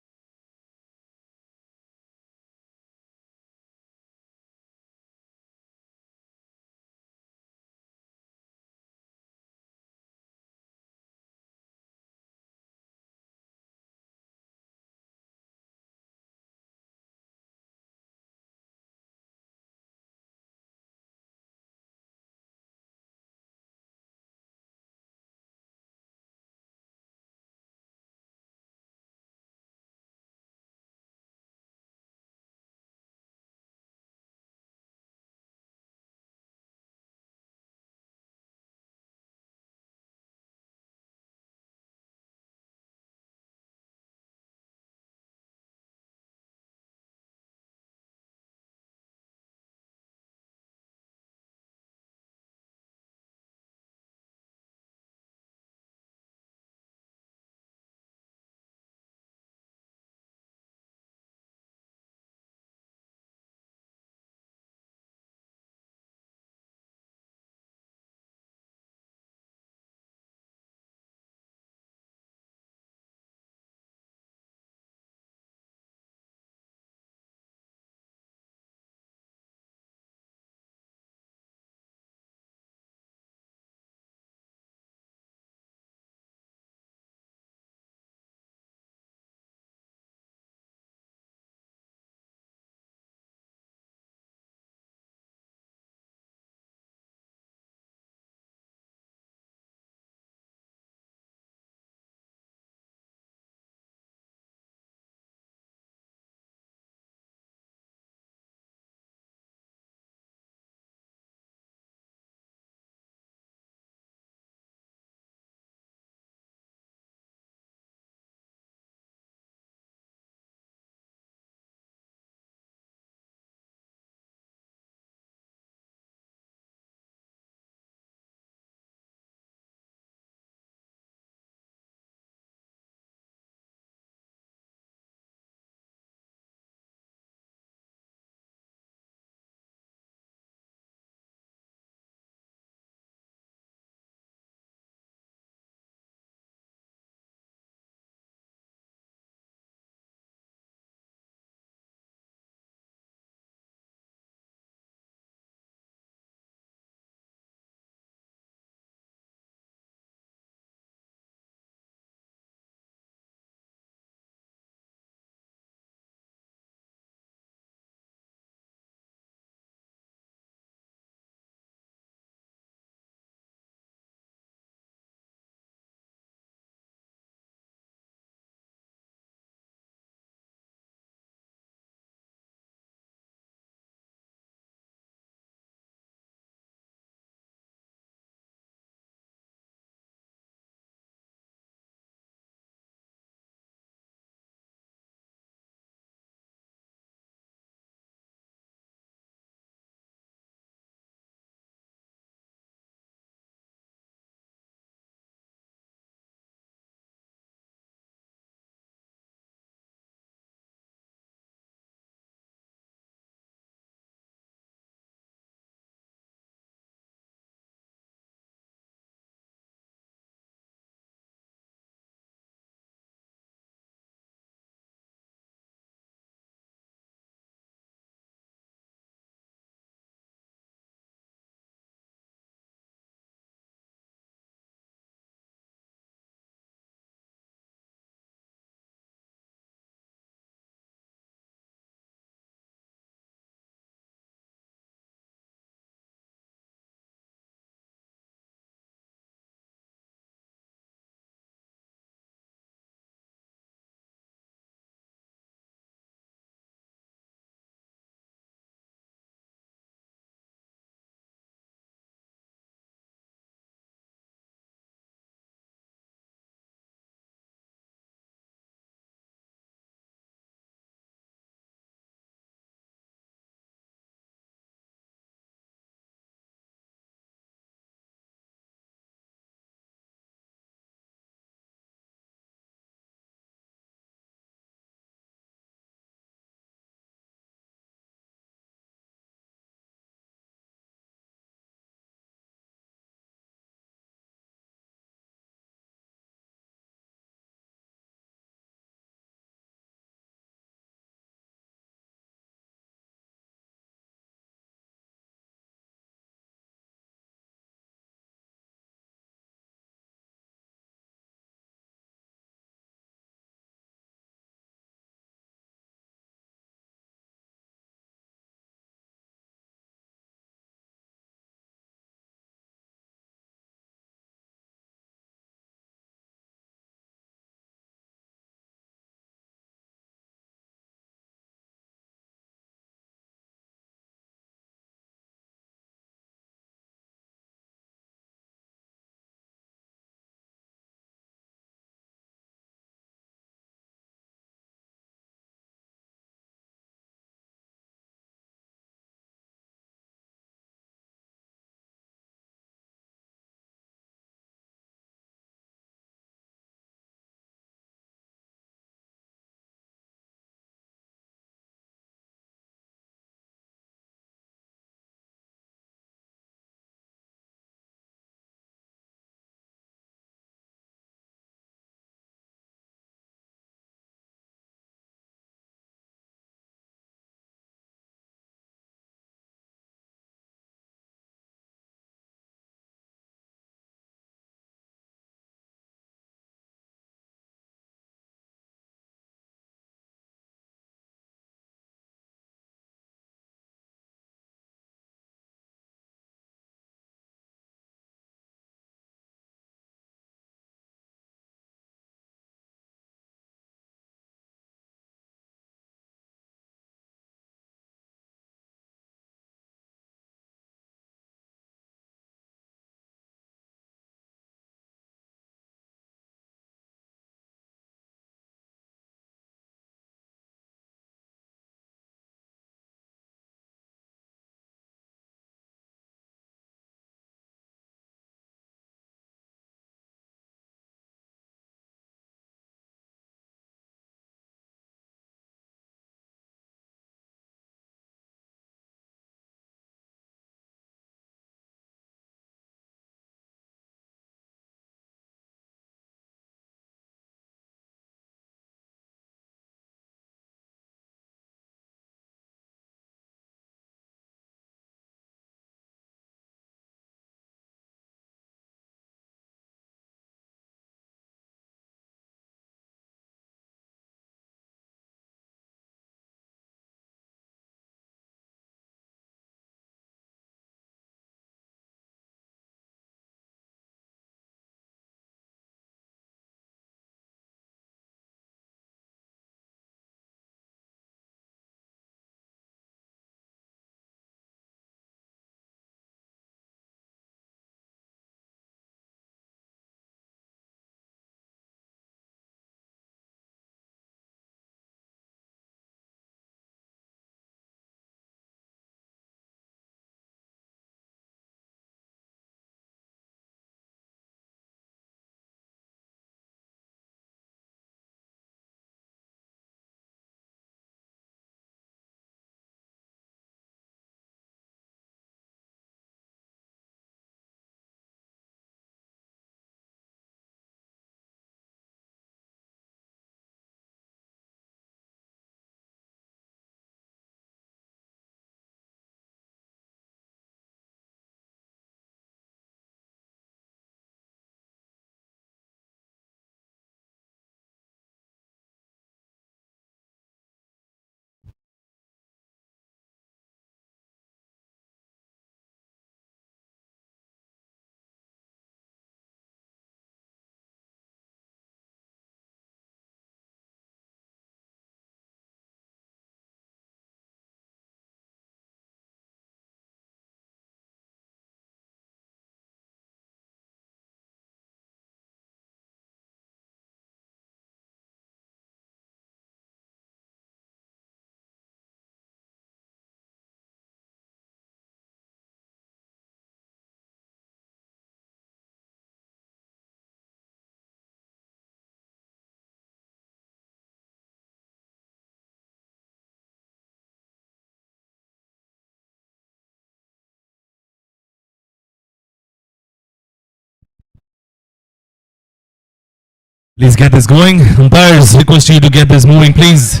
Please get this going. Umpires, request you to get this moving, please.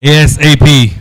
ASAP.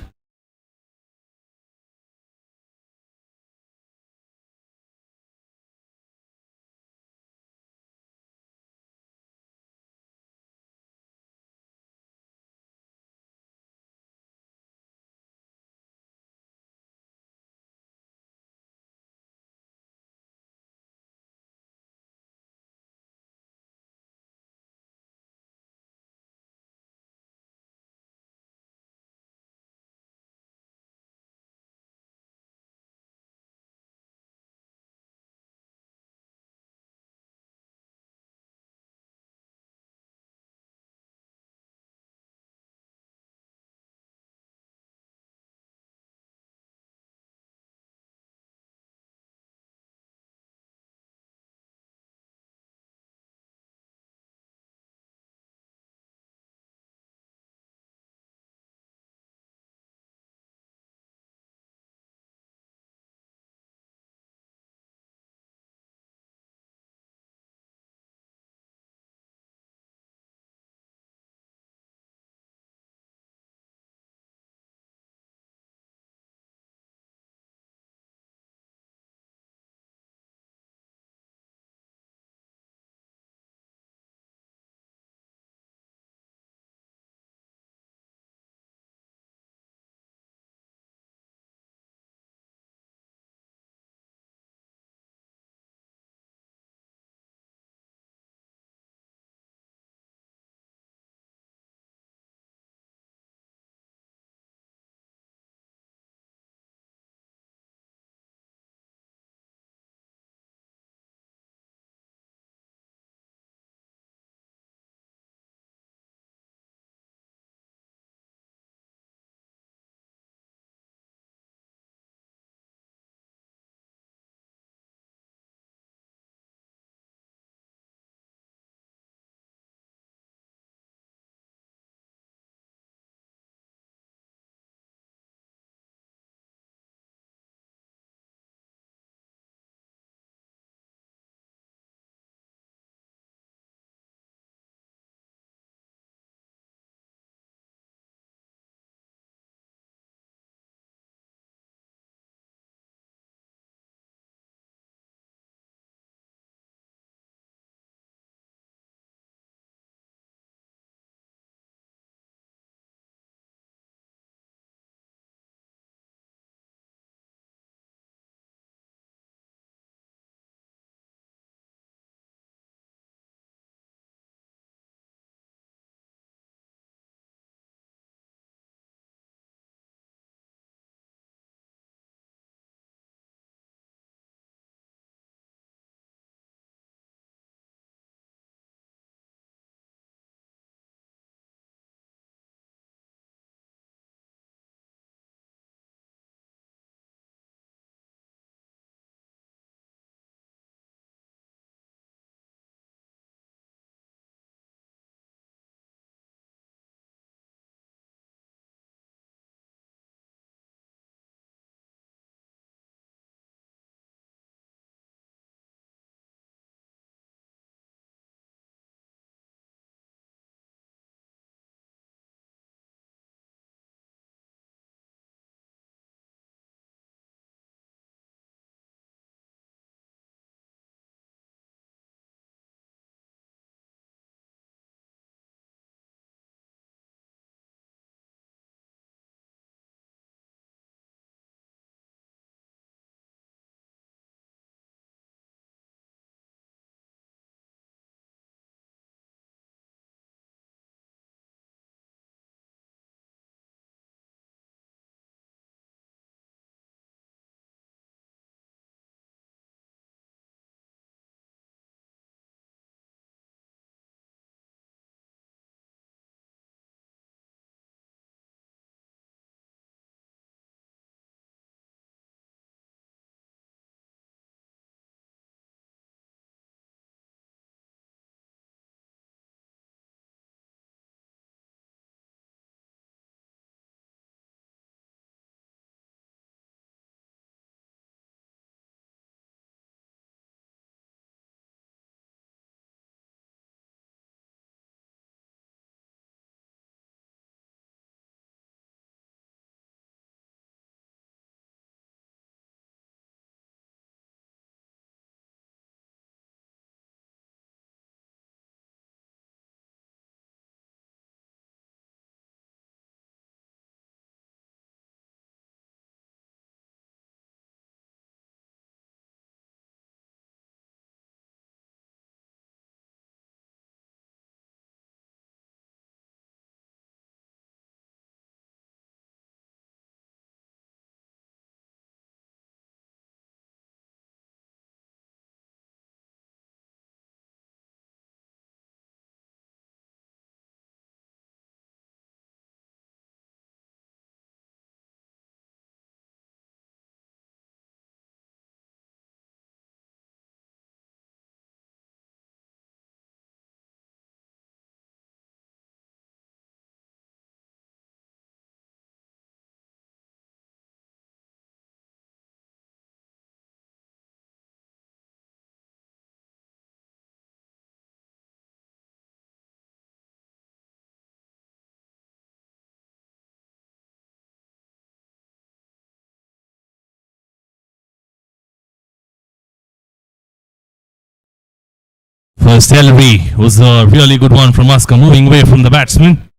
First delivery was a really good one from Oscar, moving away from the batsman.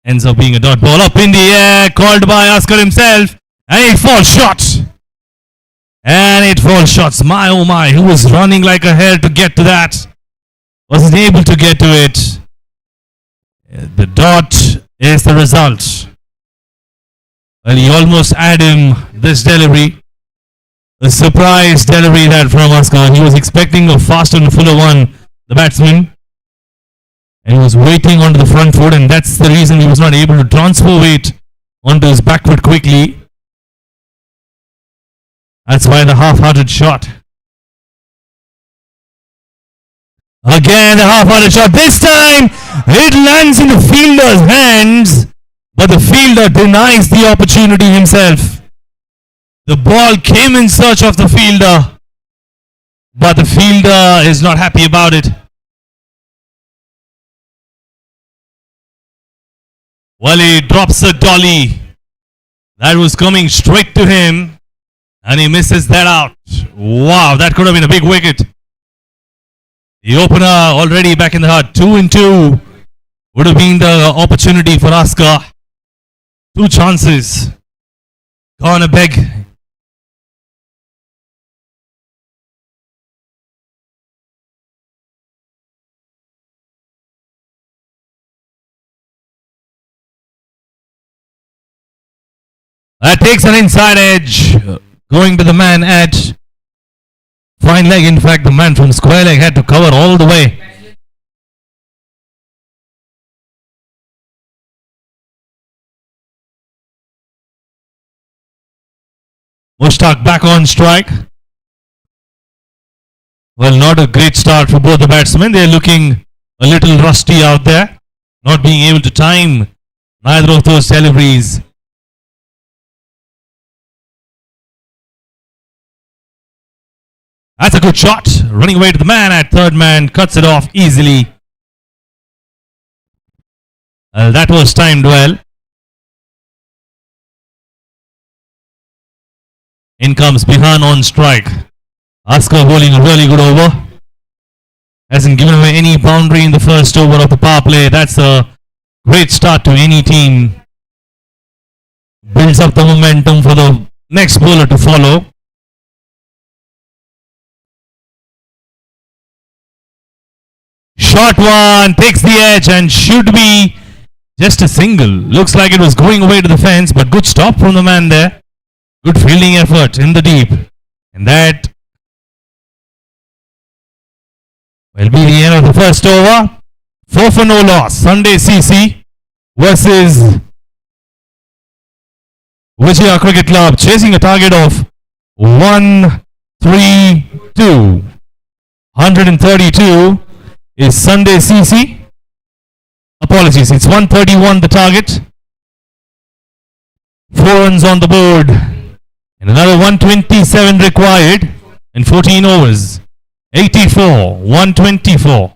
Ends up being a dot ball up in the air, called by Oscar himself, and it falls short. And it falls short. My oh my, who was running like a hare to get to that? Wasn't able to get to it. The dot is the result. Well, he almost had him this delivery. A surprise delivery that from Oscar. He was expecting a faster and fuller one, the batsman. And he was waiting onto the front foot, and that's the reason he was not able to transfer weight onto his back foot quickly. That's why the half-hearted shot. Again, the half-hearted shot. This time, it lands in the fielder's hands, but the fielder denies the opportunity himself. The ball came in search of the fielder, but the fielder is not happy about it. Well, he drops a dolly that was coming straight to him, and he misses that out. Wow, that could have been a big wicket. The opener already back in the hut. 2-2 would have been the opportunity for Oscar. 2 chances. Gone a beg. That takes an inside edge. Going to the man at fine leg. In fact, the man from square leg had to cover all the way. Mushtaq back on strike. Well, not a great start for both the batsmen. They're looking a little rusty out there. Not being able to time neither of those deliveries. That's a good shot. Running away to the man at third man. Cuts it off easily. That was timed well. In comes Bihan on strike. Oscar bowling a really good over. Hasn't given away any boundary in the first over of the power play. That's a great start to any team. Builds up the momentum for the next bowler to follow. Short one, takes the edge and should be just a single. Looks like it was going away to the fence, but good stop from the man there. Good fielding effort in the deep. And that will be the end of the first over. 4 for no loss. Sunday CC versus Vijaya Cricket Club, chasing a target of 132. 132 is Sunday CC. Apologies, it's 131 the target. 4 runs on the board. And another 127 required in 14 overs. 84, 124.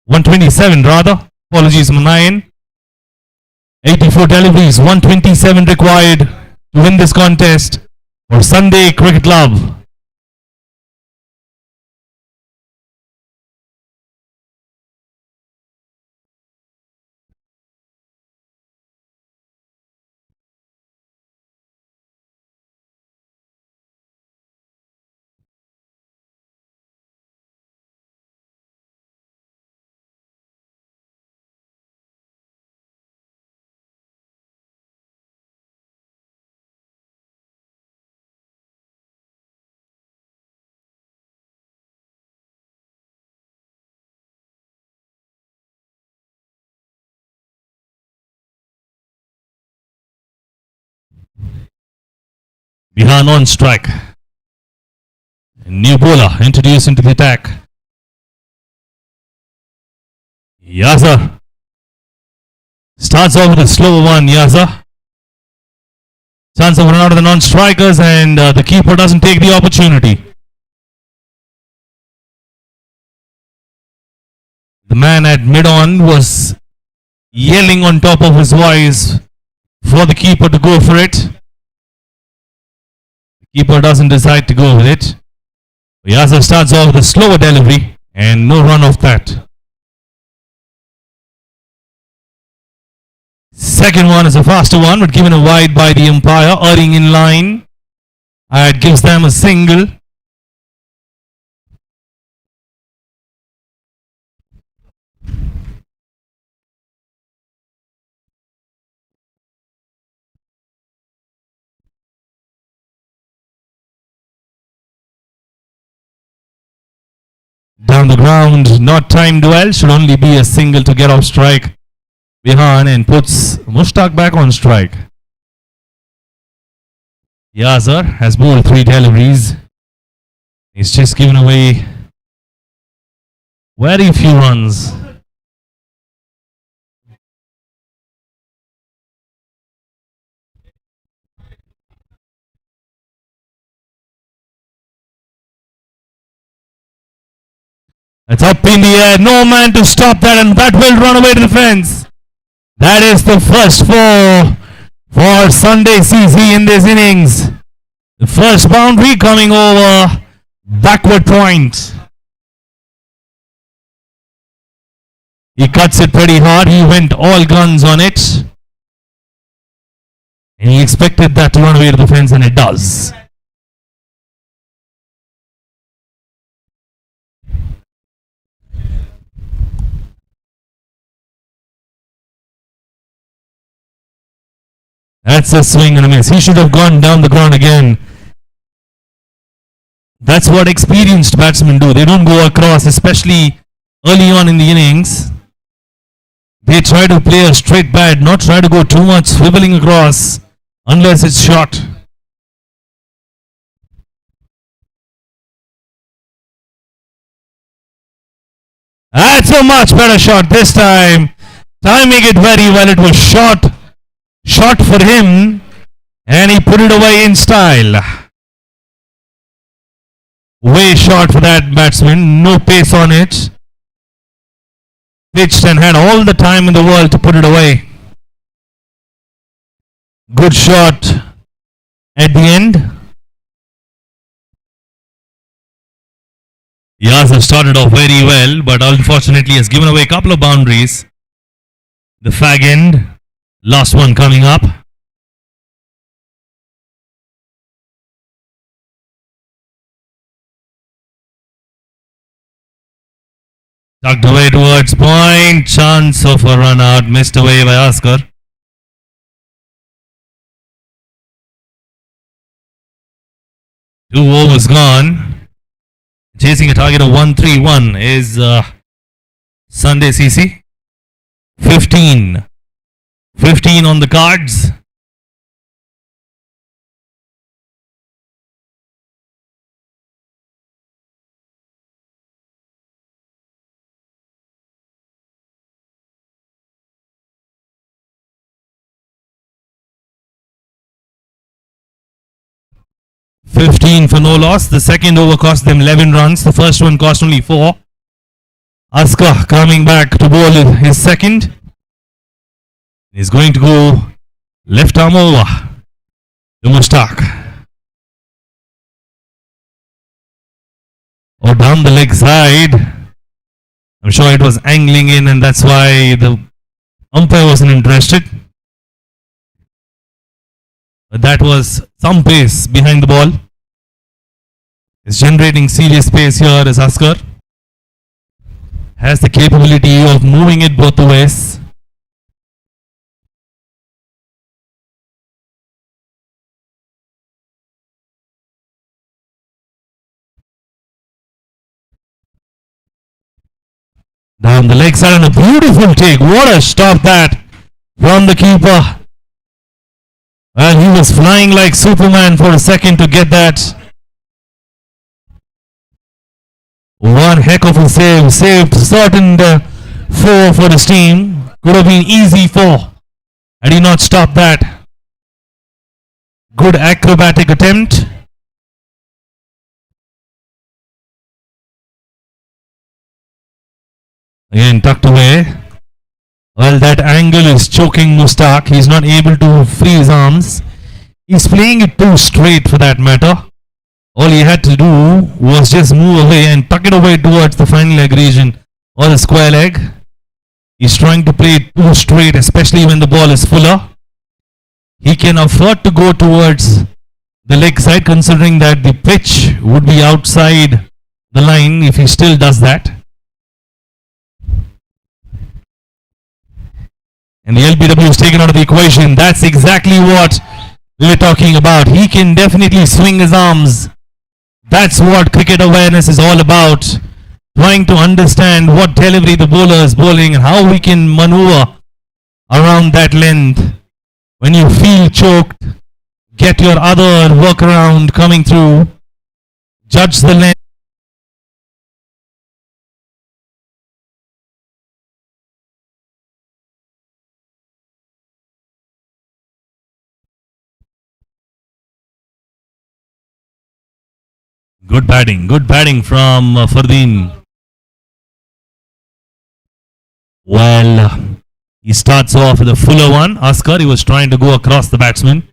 127 rather. Apologies, Manayan. 84 deliveries, 127 required to win this contest for Sunday Cricket Club. Bihan on strike. New bowler introduced into the attack. Yazar starts off with a slow one. Yazar. Chance of run out of the non-strikers, and the keeper doesn't take the opportunity. The man at mid-on was yelling on top of his voice for the keeper to go for it. Keeper doesn't decide to go with it. Yasser starts off with a slower delivery and no run off that. Second one is a faster one, but given a wide by the umpire, erring in line. It gives them a single. Down the ground, not timed well, should only be a single to get off strike. Bihan and puts Mushtaq back on strike. Yasser has bowled 3 deliveries. He's just given away very few runs. It's up in the air, no man to stop that, and that will run away to the fence. That is the first 4 for Sunday CC in this innings. The first boundary coming over backward point. He cuts it pretty hard. He went all guns on it. And he expected that to run away to the fence, and it does. That's a swing and a miss. He should have gone down the ground again. That's what experienced batsmen do. They don't go across, especially early on in the innings. They try to play a straight bat, not try to go too much swiveling across unless it's short. That's a much better shot this time. Timing it very well. It was short for him, and he put it away in style. Way short for that batsman, no pace on it. Pitched and had all the time in the world to put it away. Good shot at the end. Yasser started off very well, but unfortunately has given away a couple of boundaries. The fag end. Last one coming up. Tucked away towards point. Chance of a run out. Missed away by Oscar. Two overs gone. Chasing a target of 131 is Sunday CC. 15 on the cards. For no loss. The second over cost them 11 runs. The first one cost only 4. Aska coming back to bowl his second. He's going to go left arm over to Mushtaq. Or down the leg side. I'm sure it was angling in, and that's why the umpire wasn't interested. But that was some pace behind the ball. It's generating serious pace here as Askar has the capability of moving it both the ways. Down the leg side and a beautiful take. What a stop that from the keeper. And he was flying like Superman for a second to get that. One heck of a save. Saved certain 4 for his team. Could have been easy 4 had he not stopped that. Good acrobatic attempt. Again tucked away. Well, that angle is choking Mushtaq. He's not able to free his arms. He's playing it too straight for that matter. All he had to do was just move away and tuck it away towards the final leg region or the square leg. He's trying to play it too straight, especially when the ball is fuller. He can afford to go towards the leg side, considering that the pitch would be outside the line if he still does that. And the LBW is taken out of the equation. That's exactly what we're talking about. He can definitely swing his arms. That's what cricket awareness is all about. Trying to understand what delivery the bowler is bowling and how we can maneuver around that length. When you feel choked, get your other workaround coming through. Judge the length. Good batting from Fardeen. Well, he starts off with a fuller one. Askar, he was trying to go across the batsman.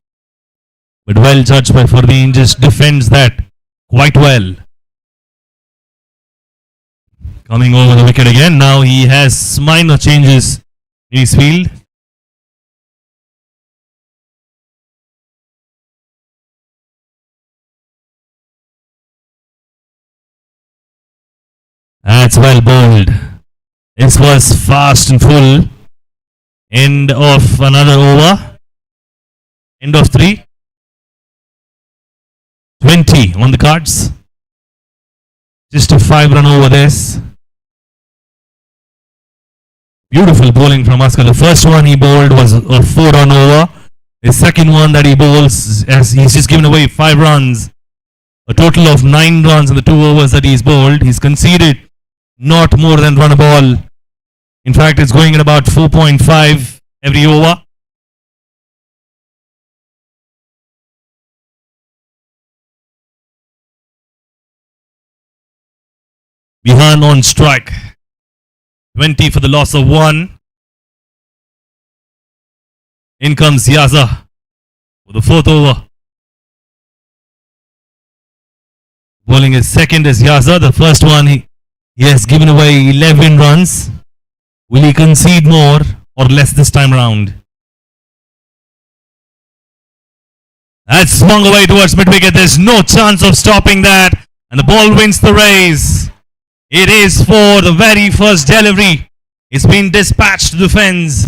But well judged by Fardeen, just defends that quite well. Coming over the wicket again. Now he has minor changes in his field. That's well bowled. This was fast and full. End of another over. End of 3. 20 on the cards. Just a 5-run over this. Beautiful bowling from Askar. The first one he bowled was a 4-run over. The second one that he bowls, as he's just given away 5 runs. A total of 9 runs in the 2 overs that he's bowled. He's conceded not more than run a ball. In fact, it's going at about 4.5 every over. Bihan on strike. 20 for the loss of 1. In comes Yaza for the 4th over. Bowling his second is Yaza. The first one he has given away 11 runs. Will he concede more or less this time round? That's swung away towards mid-wicket. There's no chance of stopping that. And the ball wins the race. It is for the very first delivery. It's been dispatched to the fence.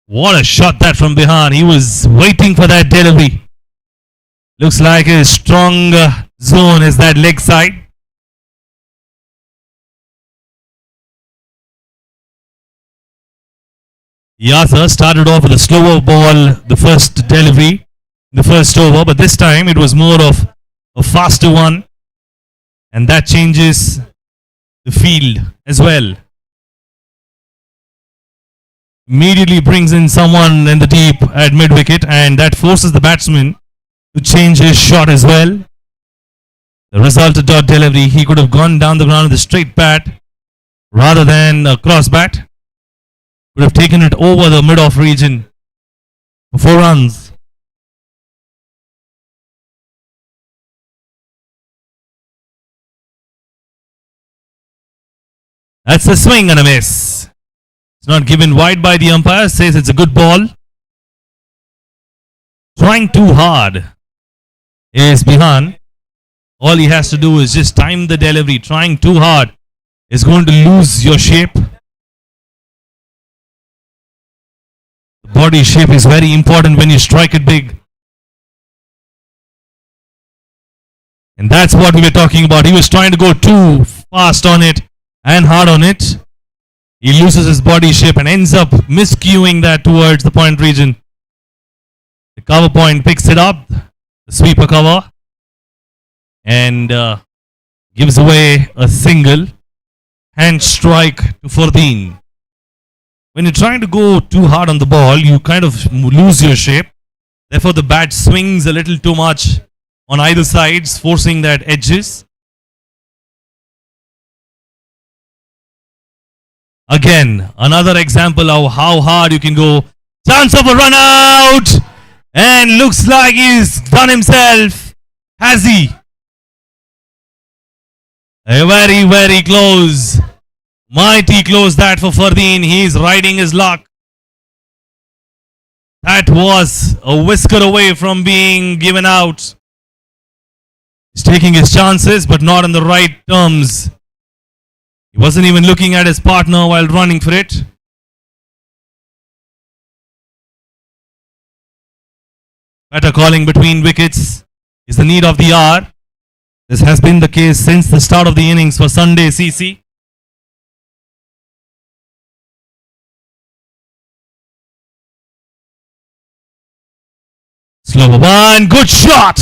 What a shot that from behind. He was waiting for that delivery. Looks like his strong zone is that leg side. Yasa started off with a slower ball, the first delivery, the first over, but this time it was more of a faster one, and that changes the field as well. Immediately brings in someone in the deep at mid-wicket, and that forces the batsman to change his shot as well. The result of dot delivery, he could have gone down the ground with a straight bat rather than a cross bat. Would have taken it over the mid-off region for 4 runs. That's a swing and a miss. It's not given wide by the umpire. Says it's a good ball. Trying too hard is Bihan. All he has to do is just time the delivery. Trying too hard is going to lose your shape. Body shape is very important when you strike it big. And that's what we were talking about. He was trying to go too fast on it and hard on it. He loses his body shape and ends up miscuing that towards the point region. The cover point picks it up, the sweeper cover, and gives away a single hand strike to Fardeen. When you're trying to go too hard on the ball, you kind of lose your shape. Therefore, the bat swings a little too much on either sides, forcing that edges. Again, another example of how hard you can go. Chance of a run out! And looks like he's done himself. Has he? Very, very close. Mighty close that for Fardeen. He's riding his luck. That was a whisker away from being given out. He's taking his chances, but not in the right terms. He wasn't even looking at his partner while running for it. Better calling between wickets is the need of the hour. This has been the case since the start of the innings for Sunday CC. Slow one, good shot!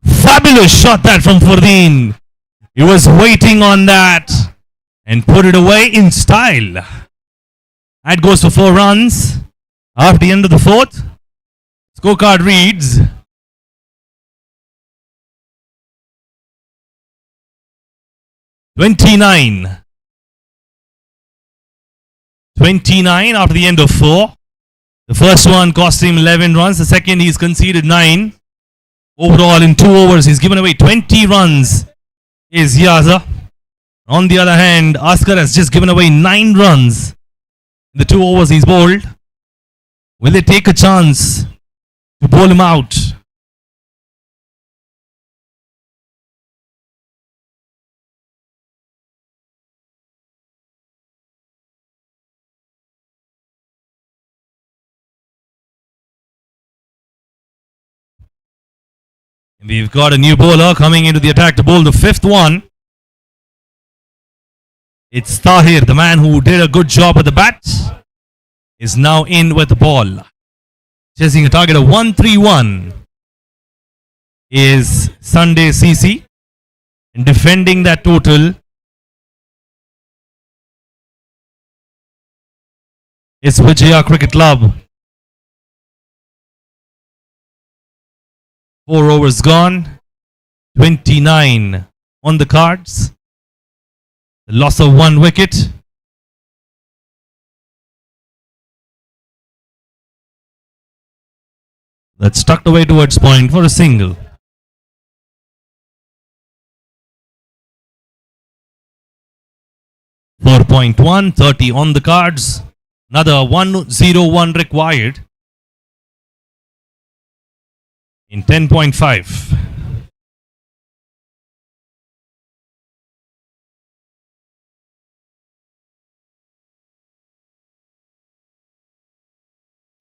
Fabulous shot that from Fardeen. He was waiting on that and put it away in style. That goes for 4 runs. After the end of the 4th, scorecard reads "29. 29 after the end of 4. The first one cost him 11 runs. The second, he's conceded 9. Overall, in 2 overs, he's given away 20 runs. Is Yaza. On the other hand, Askar has just given away 9 runs in the 2 overs he's bowled. Will they take a chance to bowl him out? We've got a new bowler coming into the attack to bowl the 5th one. It's Tahir, the man who did a good job at the bat, is now in with the ball. Chasing a target of 131 is Sunday CC. And defending that total is Vijaya Cricket Club. 4 overs gone, 29 on the cards. The loss of 1 wicket. That's tucked away towards point for a single. .1, 30 on the cards. Another 101 required in 10.5.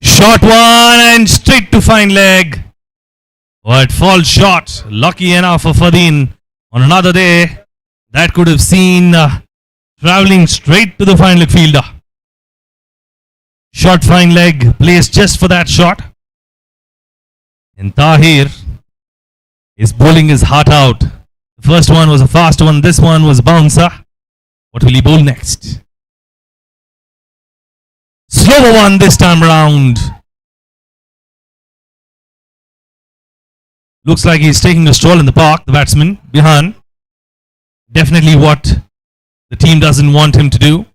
Short one and straight to fine leg. But falls short. Lucky enough for Fardeen. On another day, that could have seen travelling straight to the fine leg fielder. Short fine leg placed just for that shot. And Tahir is bowling his heart out. The first one was a fast one. This one was a bouncer. What will he bowl next? Slower one this time round. Looks like he's taking a stroll in the park, the batsman, Bihan. Definitely what the team doesn't want him to do.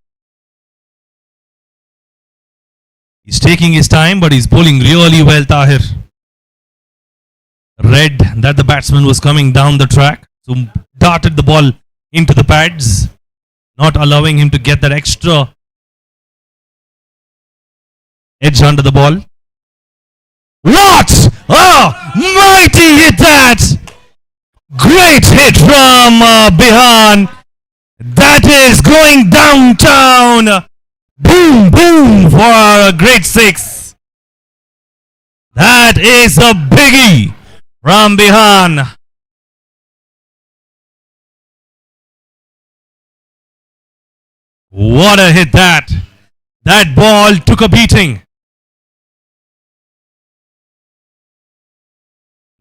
He's taking his time, but he's bowling really well, Tahir. Read that the batsman was coming down the track, so darted the ball into the pads, not allowing him to get that extra edge under the ball. What? Oh, mighty hit that! Great hit from Bihan. That is going downtown. Boom, boom for a great 6. That is a biggie from Bihan. What a hit that. That ball took a beating.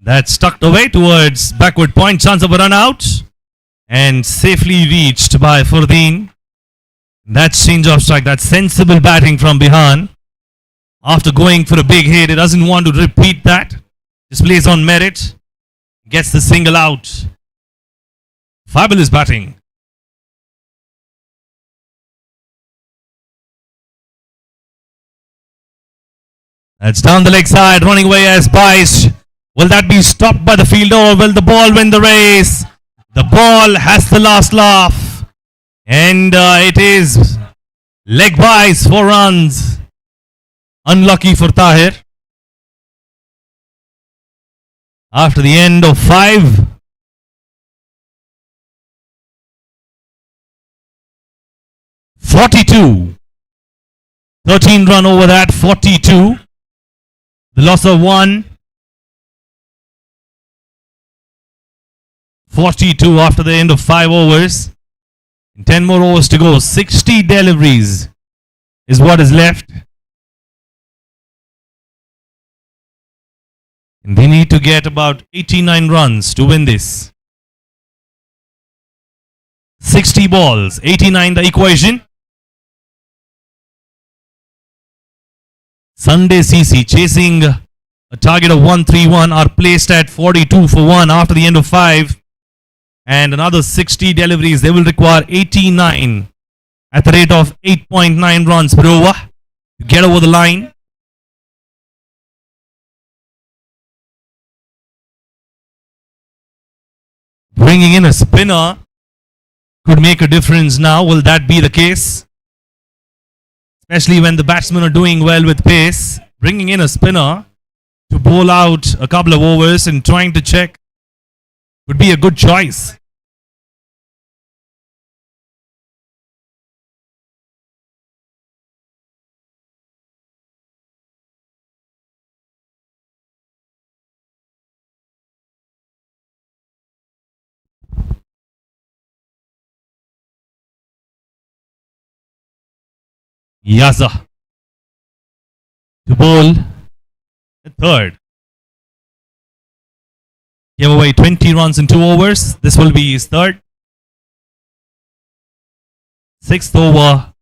That's tucked away towards backward point. Chance of a run out. And safely reached by Fardeen. That's change of strike. That's sensible batting from Bihan. After going for a big hit, he doesn't want to repeat that. Just plays on merit. Gets the single out. Fabulous batting. That's down the leg side. Running away as Bice Will that be stopped by the fielder or will the ball win the race? The ball has the last laugh. And it is leg byes, 4 runs. Unlucky for Tahir. After the end of 5. (42). 13 run over that, 42. The loss of 1. 42 after the end of 5 overs. 10 more overs to go. 60 deliveries is what is left. And they need to get about 89 runs to win this. 60 balls, 89 the equation. Sunday CC chasing a target of 131 are placed at 42 for 1 after the end of 5. And another 60 deliveries. They will require 89 at the rate of 8.9 runs per over to get over the line. Bringing in a spinner could make a difference now. Will that be the case? Especially when the batsmen are doing well with pace. Bringing in a spinner to bowl out a couple of overs and trying to check would be a good choice. Yaza to bowl the third. Gave away 20 runs in 2 overs. This will be his third. 6th over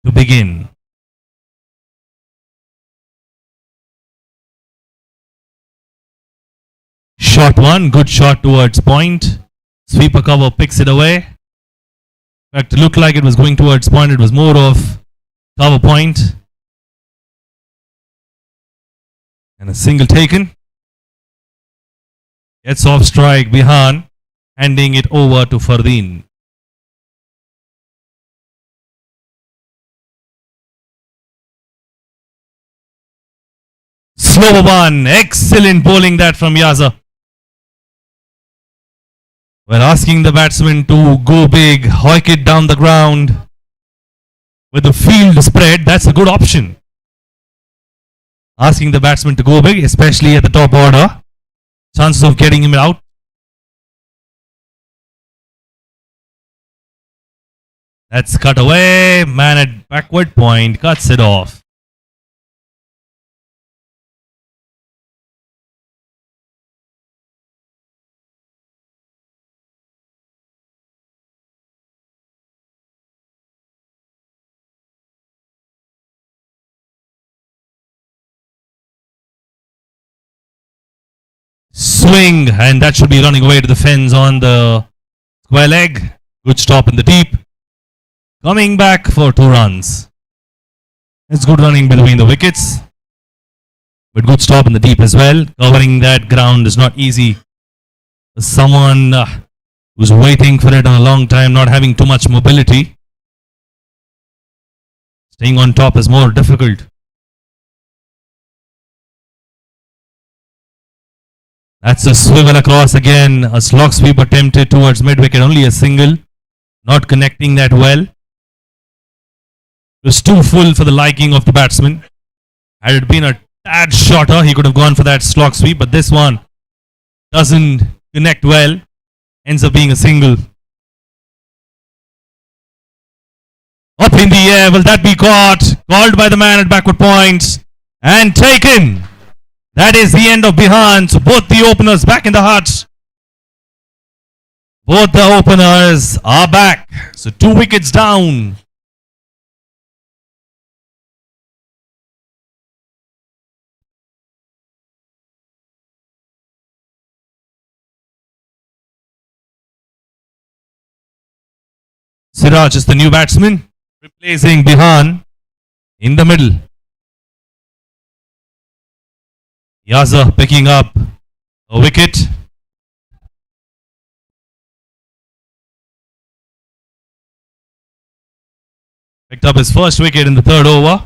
to begin. Shot 1, good shot towards point. Sweeper cover picks it away. In fact, it looked like it was going towards point. It was more of cover point. And a single taken. Gets off strike Bihan, handing it over to Fardeen. Slow one. Excellent bowling that from Yaza. We're asking the batsman to go big, hoik it down the ground. With the field spread, that's a good option. Asking the batsman to go big, especially at the top order. Chances of getting him out. That's cut away. Man at backward point cuts it off. Swing, and that should be running away to the fence on the square leg. Good stop in the deep. Coming back for 2 runs. It's good running between the wickets. But good stop in the deep as well. Covering that ground is not easy. Someone who's waiting for it on a long time, not having too much mobility. Staying on top is more difficult. That's a swivel across again. A slog sweep attempted towards mid-wicket. Only a single. Not connecting that well. It was too full for the liking of the batsman. Had it been a tad shorter, he could have gone for that slog sweep. But this one doesn't connect well. Ends up being a single. Up in the air. Will that be caught? Called by the man at backward points. And taken. That is the end of Bihan. So both the openers back in the huts. Both the openers are back. So 2 wickets down. Siraj is the new batsman, replacing Bihan in the middle. Yaza picking up A wicket. Picked up his first wicket in the third over.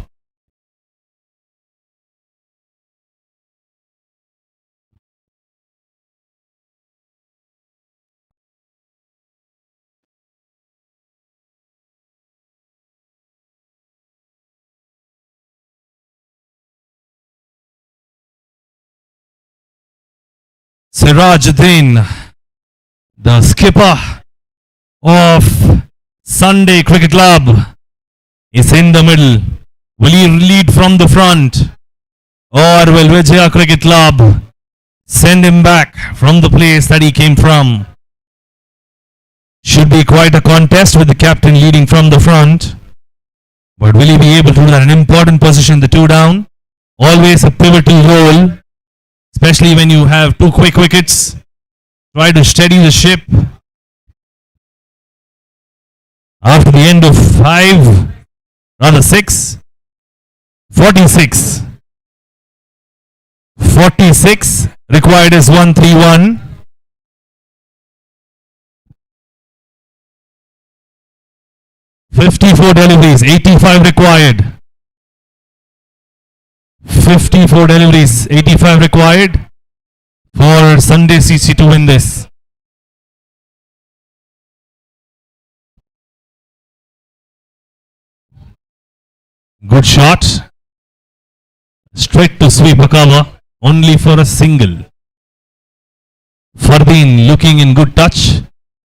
Sirajuddin, the skipper of Sunday Cricket Club, is in the middle. Will he lead from the front, or will Vijaya Cricket Club send him back from the place that he came from? Should be quite a contest with the captain leading from the front. But will he be able to do that? An important position, the two down. Always a pivotal role, especially when you have two quick wickets. Try to steady the ship. After the end of 6, 46. 46 required is 131. .54 deliveries, 85 required. 54 deliveries, 85 required for Sunday CC to win this. Good shot. Straight to sweep a cover, only for a single. Fardeen looking in good touch.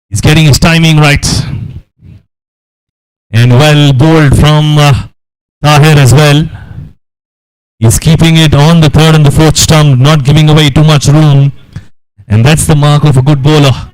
He's getting his timing right. And well bowled from Tahir as well. He's keeping it on the third and the fourth stump, not giving away too much room. And that's the mark of a good bowler.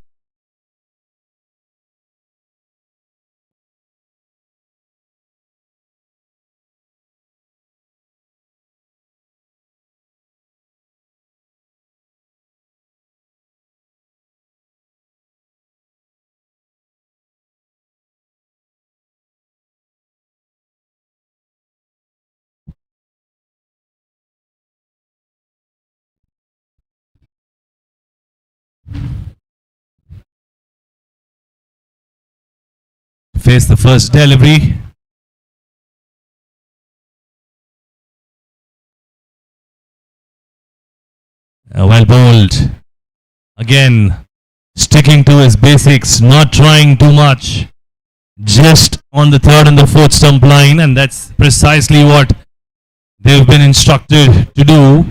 Face the first delivery. Well bowled. Again, sticking to his basics, not trying too much. Just on the third and the fourth stump line, and that's precisely what they've been instructed to do.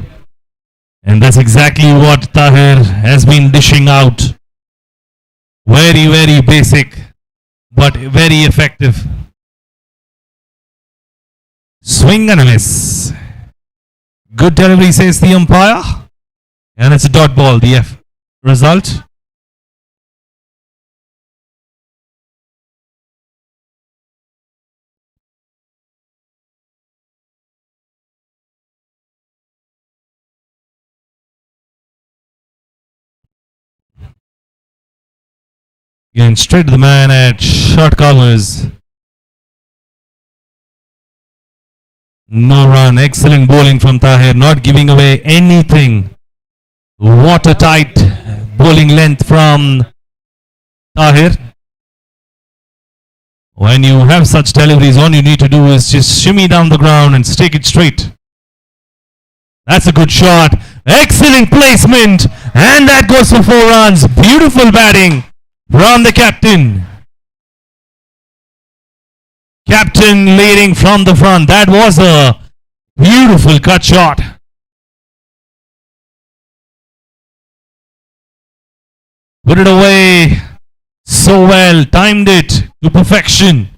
And that's exactly what Tahir has been dishing out. Very, very basic, but very effective. Swing and a miss. Good delivery, says the umpire. And it's a dot ball, the result. Again, straight to the man at short covers. No run. Excellent bowling from Tahir, not giving away anything. Watertight bowling length from Tahir. When you have such deliveries, all you need to do is just shimmy down the ground and stick it straight. That's a good shot. Excellent placement. And that goes for 4 runs. Beautiful batting from the captain. Captain leading from the front. That was a beautiful cut shot. Put it away so well. Timed it to perfection.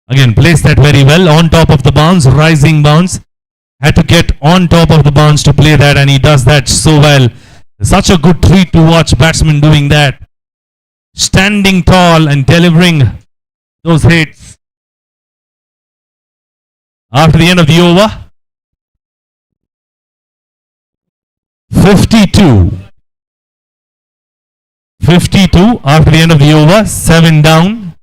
Again, placed that very well on top of the bounce, rising bounce. Had to get on top of the bounce to play that, and he does that so well. Such a good treat to watch batsmen doing that. Standing tall and delivering those hits. After the end of the over, 52. 52 after the end of the over, 7 down.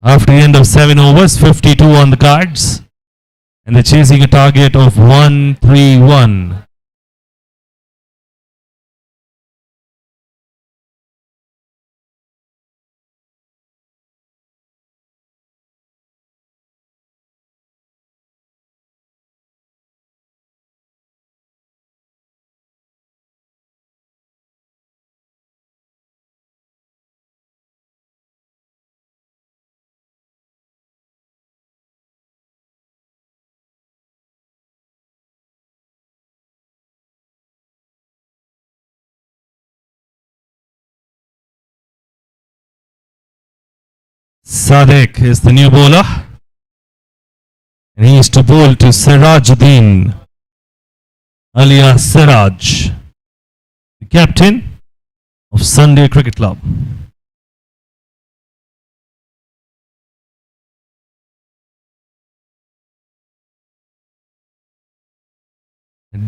After the end of 7 overs, 52 on the cards. And they're chasing a target of 131. Sadek is the new bowler. And he is to bowl to Sirajuddin, alias Siraj, the captain of Sunday Cricket Club.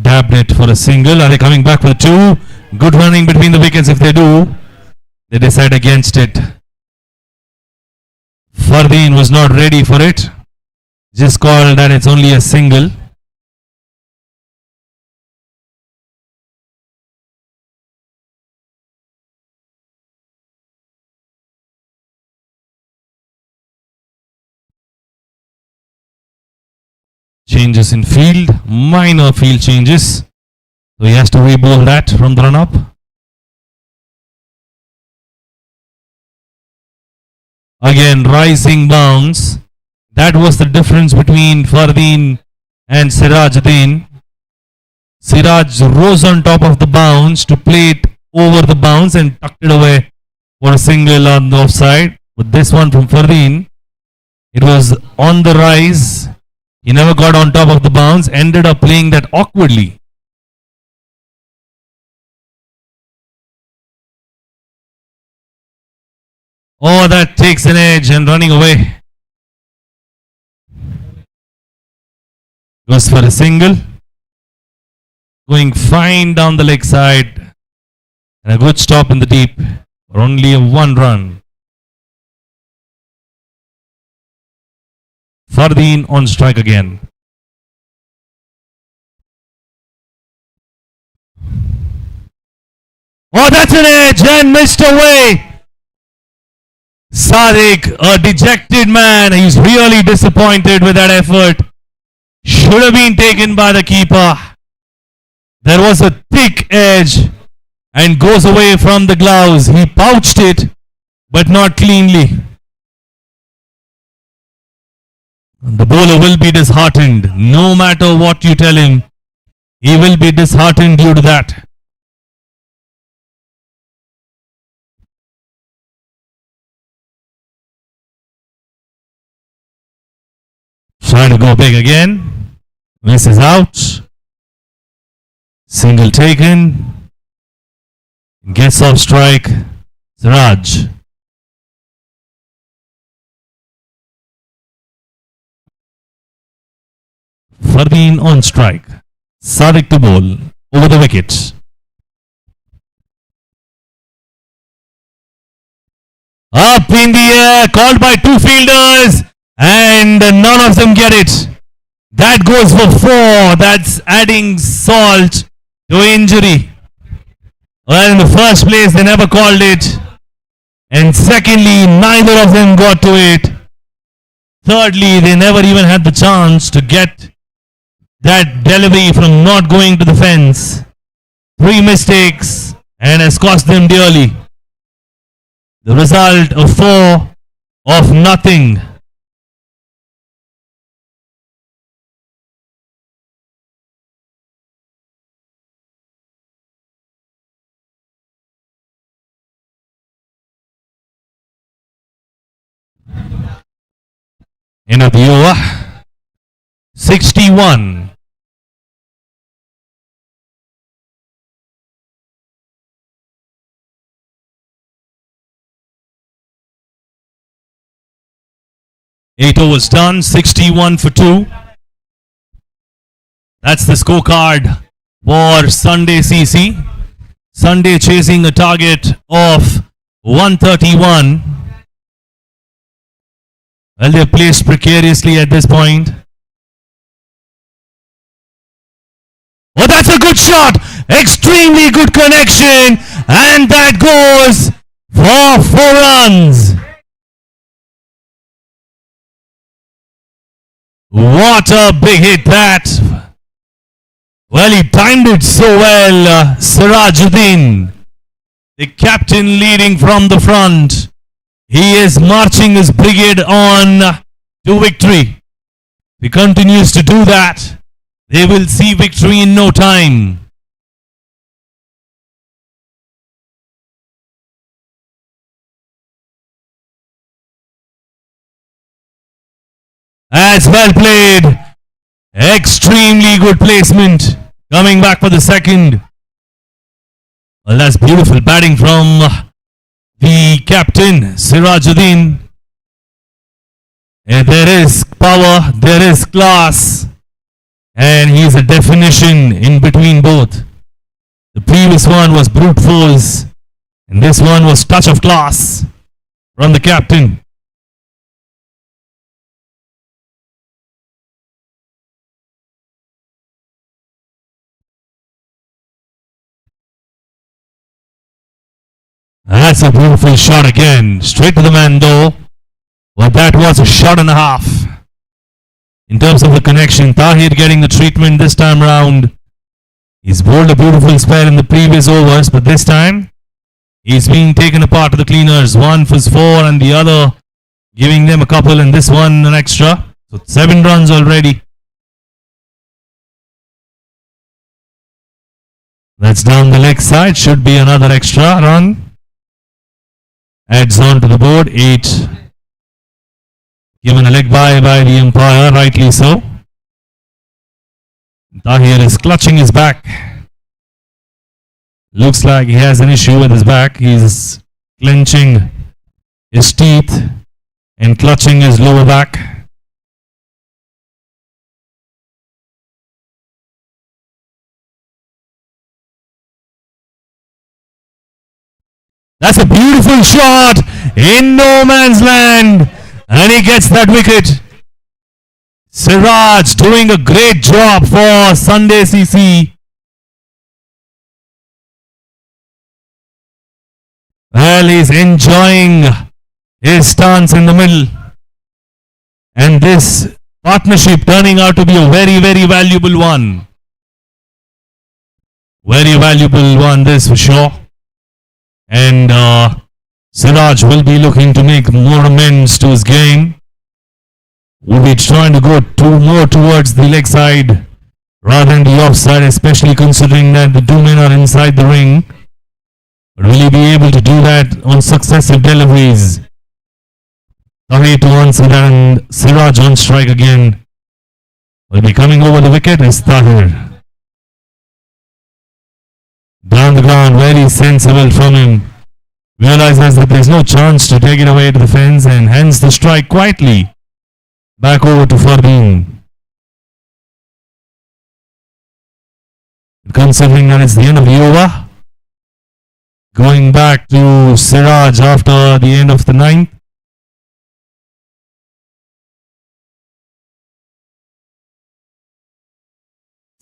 Dabbed it for a single. Are they coming back for two? Good running between the wickets. If they do, they decide against it. Fardeen was not ready for it. Just called that it's only a single. Changes in field, minor field changes. So he has to re-bowl that from the run-up. Again, rising bounce. That was the difference between Fardeen and Sirajuddin. Siraj rose on top of the bounce to play it over the bounce and tucked it away for a single on the offside. But this one from Fardeen, it was on the rise. He never got on top of the bounce, ended up playing that awkwardly. Oh, that takes an edge and running away. Goes for a single. Going fine down the leg side. And a good stop in the deep for only a 1 run. Fardeen on strike again. Oh, that's an edge and missed away. Sadiq, a dejected man. He's really disappointed with that effort. Should have been taken by the keeper. There was a thick edge and goes away from the gloves. He pouched it, but not cleanly. The bowler will be disheartened. No matter what you tell him, he will be disheartened due to that. Trying to go big again. Misses out. Single taken. Gets off strike. Siraj. Fardeen on strike. Sadiq to bowl. Over the wicket. Up in the air. Called by 2 fielders. And none of them get it. That goes for 4. That's adding salt to injury. Well, in the first place, they never called it. And secondly, neither of them got to it. Thirdly, they never even had the chance to get that delivery from not going to the fence. 3 mistakes and has cost them dearly. The result of 4 of nothing. End of the over. 61. Eight overs done, 61 for 2. That's the scorecard for Sunday CC. Sunday chasing a target of 131. Well, they're placed precariously at this point. Oh, that's a good shot! Extremely good connection! And that goes for 4 runs! What a big hit that! Well, he timed it so well, Sirajuddin, the captain leading from the front. He is marching his brigade on to victory. If he continues to do that, they will see victory in no time. That's well played. Extremely good placement. Coming back for the second. Well, that's beautiful batting from the captain, Sirajuddin. And there is power, there is class. And he is a definition in between both. The previous one was brute force. And this one was touch of class from the captain. That's a beautiful shot again. Straight to the man though. But that was a shot and a half. In terms of the connection, Tahir getting the treatment this time round. He's bowled a beautiful spell in the previous overs, but this time he's being taken apart to the cleaners. One for 4 and the other giving them a couple, and this one an extra. So 7 runs already. That's down the leg side. Should be another extra run. Adds on to the board. 8. Given a leg by the umpire, rightly so. Tahir is clutching his back. Looks like he has an issue with his back. He's clenching his teeth and clutching his lower back. That's a beautiful shot in no man's land, and he gets that wicket. Siraj doing a great job for Sunday CC. Well, he's enjoying his stance in the middle, and this partnership turning out to be a very, very valuable one. Very valuable one, this for sure. And Siraj will be looking to make more amends to his game. Will be trying to go more towards the leg side rather than the offside, especially considering that the 2 men are inside the ring. But will he be able to do that on successive deliveries? Tahir to answer that, and Siraj on strike again. Will be coming over the wicket is Tahir. Down the ground, very sensible from him. Realizes that there's no chance to take it away to the fence and hands the strike quietly back over to Fardeen. Considering that it's the end of the over, going back to Siraj after the end of the 9th.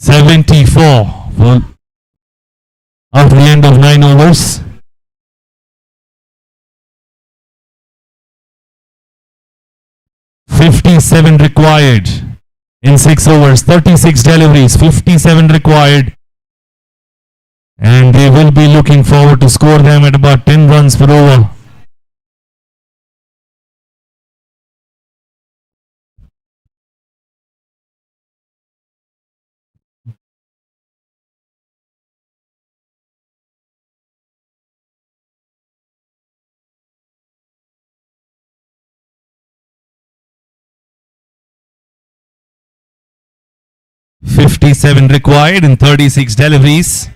.74 after the end of 9 overs. .57 required in 6 overs. 36 deliveries. 57 required. And they will be looking forward to score them at about 10 runs per over. .57 required in 36 deliveries.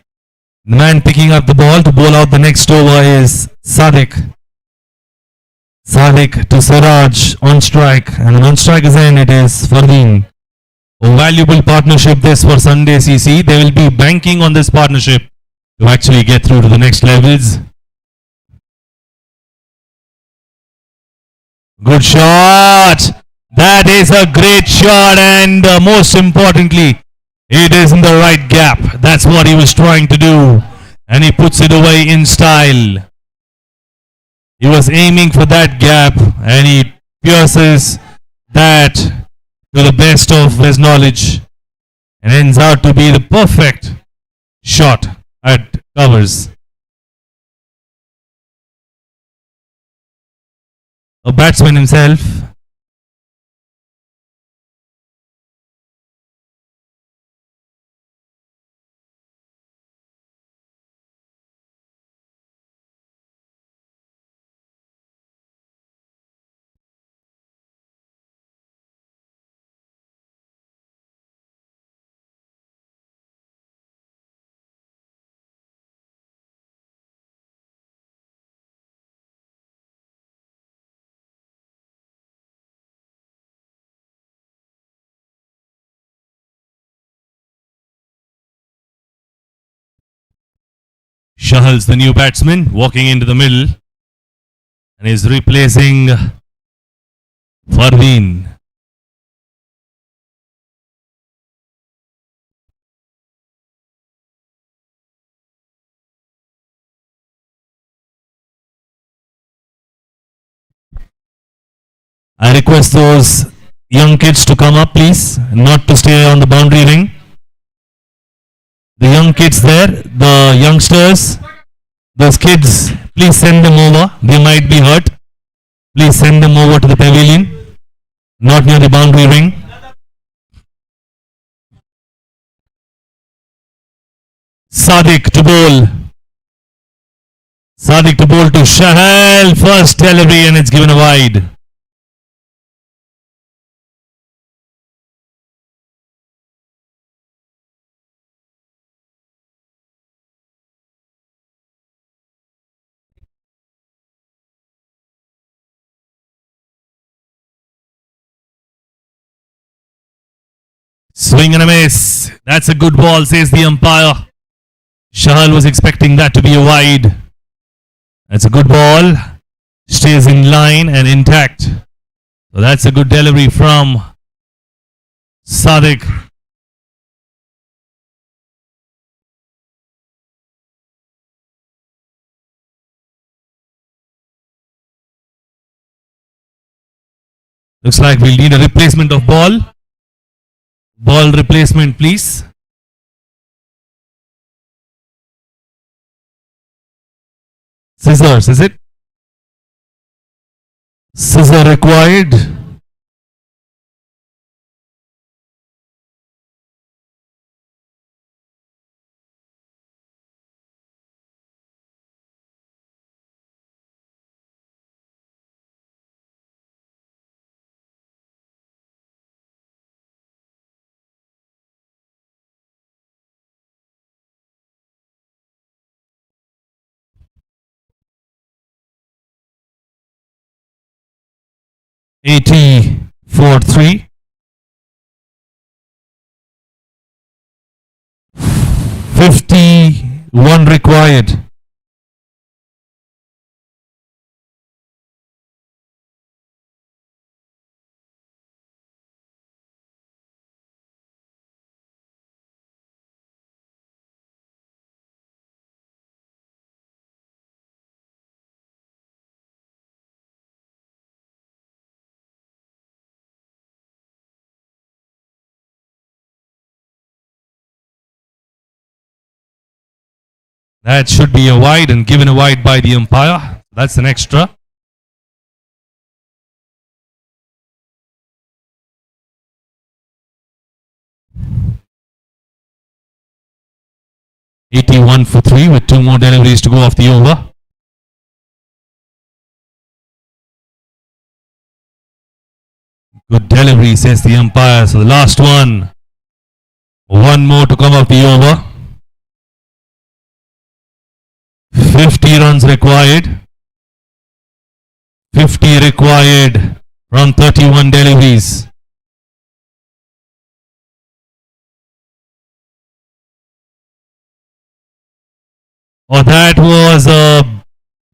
The man picking up the ball to bowl out the next over is Sadiq. Sadiq to Siraj on strike, and on strike again it is Fardeen. A valuable partnership this for Sunday CC. They will be banking on this partnership to actually get through to the next levels. Good shot. That is a great shot, and most importantly, it is in the right gap. That's what he was trying to do, and he puts it away in style. He was aiming for that gap, and he pierces that to the best of his knowledge, and ends out to be the perfect shot at covers. A batsman himself. Shahal's the new batsman, walking into the middle and is replacing Farveen. I request those young kids to come up, please, not to stay on the boundary ring. The young kids there, the youngsters, those kids, please send them over. They might be hurt. Please send them over to the pavilion, not near the boundary ring. Sadiq to bowl. Sadiq to bowl to Shahal. First delivery, and it's given a wide. Swing and a miss. That's a good ball, says the umpire. Shahal was expecting that to be a wide. That's a good ball. Stays in line and intact. So that's a good delivery from Sadiq. Looks like we'll need a replacement of ball. Ball replacement, please. Scissors, is it? Scissor required. $80-3. 51 required. That should be a wide and given a wide by the umpire. That's an extra. $81-3 with 2 more deliveries to go off the over. Good delivery, says the umpire. So the last one. 1 more to come off the over. 50 runs required. 50 required from 31 deliveries. Oh, that was a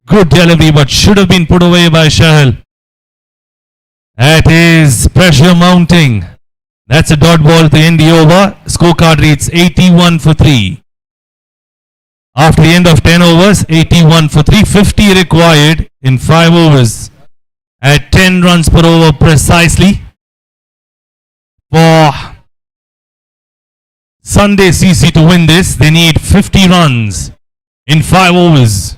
good delivery, but should have been put away by Shahal. That is pressure mounting. That's a dot ball to end the over. Scorecard reads 81 for 3. After the end of 10 overs, 81 for 3. 50 required in 5 overs at 10 runs per over precisely for Sunday CC to win this. They need 50 runs in 5 overs.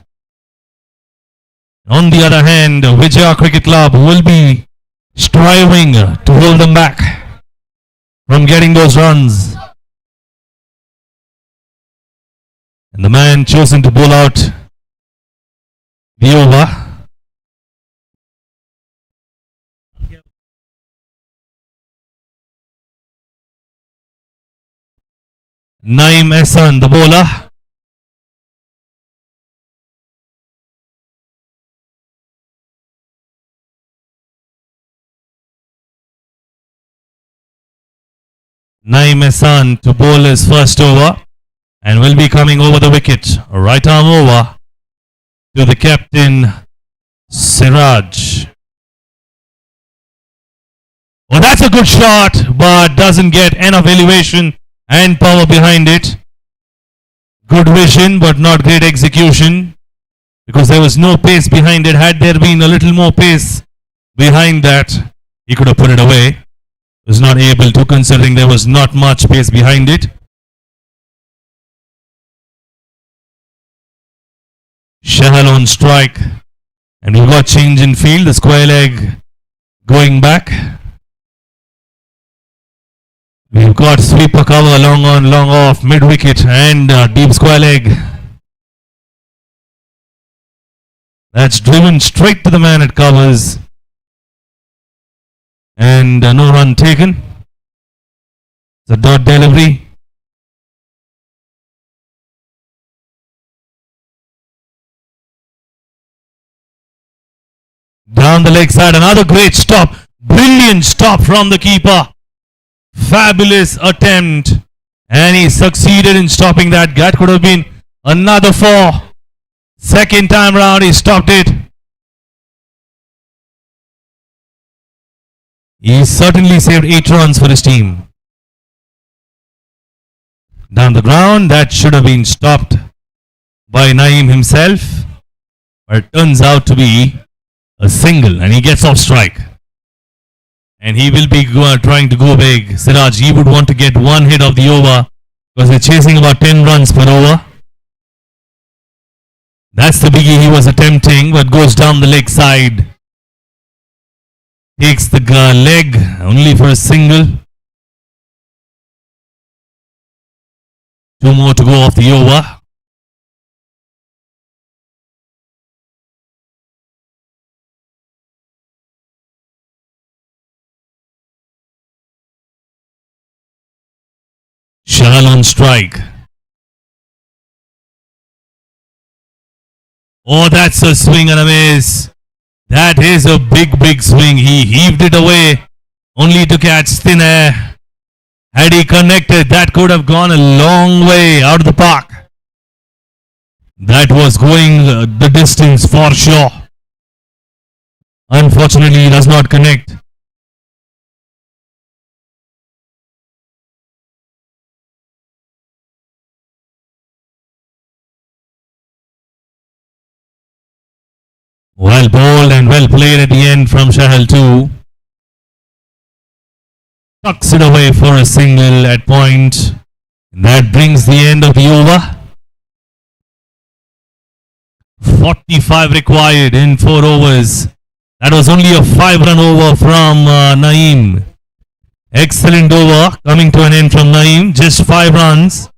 On the other hand, Vijaya Cricket Club will be striving to hold them back from getting those runs. And the man chosen to bowl out the over. Naeem Ehsan, the bowler. Naeem Ehsan to bowl his first over and will be coming over the wicket. Right arm over to the captain Siraj. Well, that's a good shot, but doesn't get enough elevation and power behind it. Good vision, but not great execution because there was no pace behind it. Had there been a little more pace behind that, he could have put it away. Was not able to, considering there was not much pace behind it. Shahal on strike, and we've got change in field. The square leg going back. We've got sweeper cover, long on, long off, mid wicket, and deep square leg. That's driven straight to the man at covers. And no run taken. The dot delivery. Down the leg side, another great stop. Brilliant stop from the keeper. Fabulous attempt. And he succeeded in stopping that. That could have been another 4. Second time round, he stopped it. He certainly saved 8 runs for his team. Down the ground, that should have been stopped by Naeem himself. But it turns out to be a single, and he gets off strike. And he will be trying to go big. Siraj, he would want to get one hit of the over because they're chasing about 10 runs per over. That's the biggie he was attempting, but goes down the leg side. Takes the leg only for a single. 2 more to go off the over. Shahal on strike. Oh, that's a swing and a miss. That is a big, big swing. He heaved it away only to catch thin air. Had he connected, that could have gone a long way out of the park. That was going the distance for sure. Unfortunately, he does not connect. Well bowled and well played at the end from Shahal too. Tucks it away for a single at point. That brings the end of the over. 45 required in 4 overs. That was only a 5-run over from Naeem. Excellent over coming to an end from Naeem. Just 5 runs.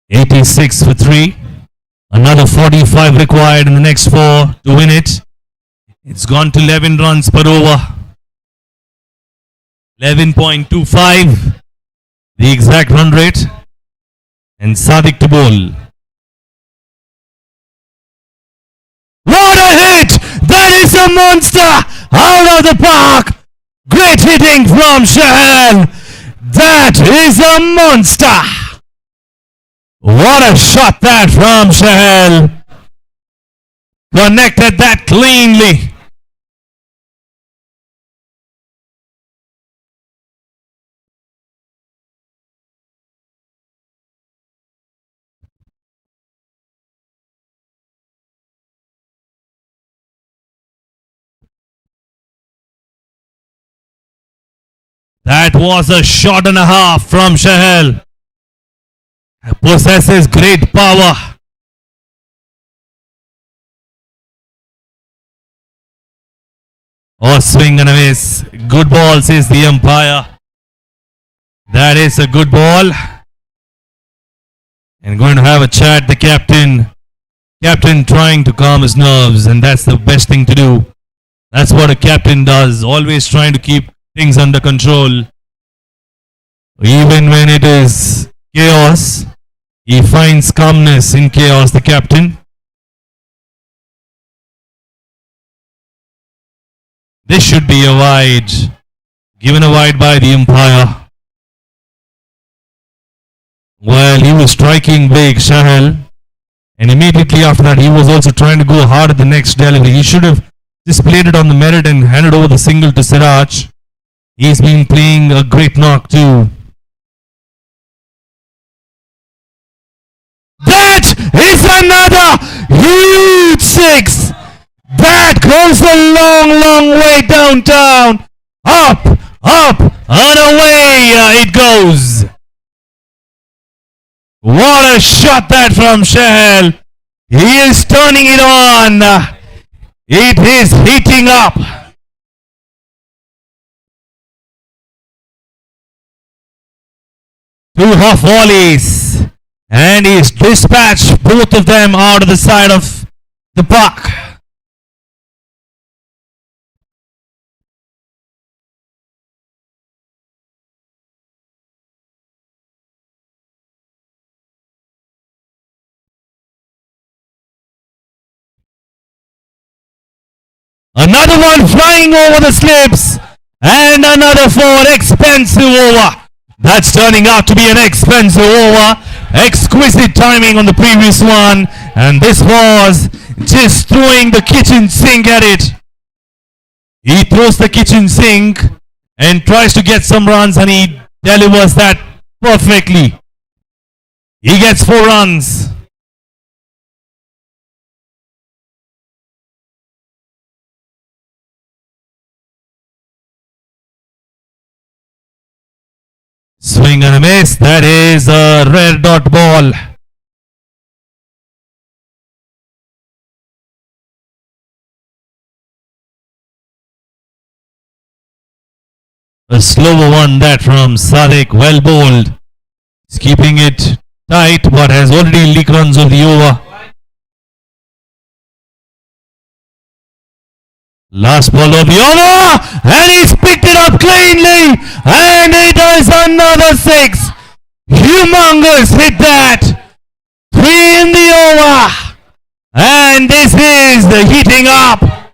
$86 for 3. Another 45 required in the next 4 to win it. It's gone to 11 runs per over. 11.25. The exact run rate. And Sadiq to bowl. What a hit! That is a monster! Out of the park! Great hitting from Shahal. That is a monster. What a shot that from Shahal. Connected that cleanly. That was a shot and a half from Shahal. Possesses great power. Oh, swing and a miss. Good ball, says the umpire. That is a good ball. And going to have a chat, the captain. Captain trying to calm his nerves, and that's the best thing to do. That's what a captain does, always trying to keep things under control. Even when it is chaos, he finds calmness in chaos, the captain. This should be a wide. Given a wide by the umpire. Well, he was striking big, Shahal. And immediately after that, he was also trying to go hard at the next delivery. He should have just played it on the merit and handed over the single to Siraj. He's been playing a great knock too. That is another huge six. That goes a long, long way downtown. Up, up, and away it goes. What a shot that from Shahal. He is turning it on. It is heating up. Two half volleys. And he's dispatched both of them out of the side of the park. Another one flying over the slips. And another for an expensive over. That's turning out to be an expensive over. Exquisite timing on the previous one. And this was just throwing the kitchen sink at it. He throws the kitchen sink and tries to get some runs, and he delivers that perfectly. He gets 4 runs. Swing and a miss. That is a red dot ball. A slower one that from Sadiq. Well bowled. He's keeping it tight, but has already leaked runs of the over. Last ball of the over, and he's picked it up cleanly, and it is another 6. Humongous hit that. 3 in the over, and this is the heating up.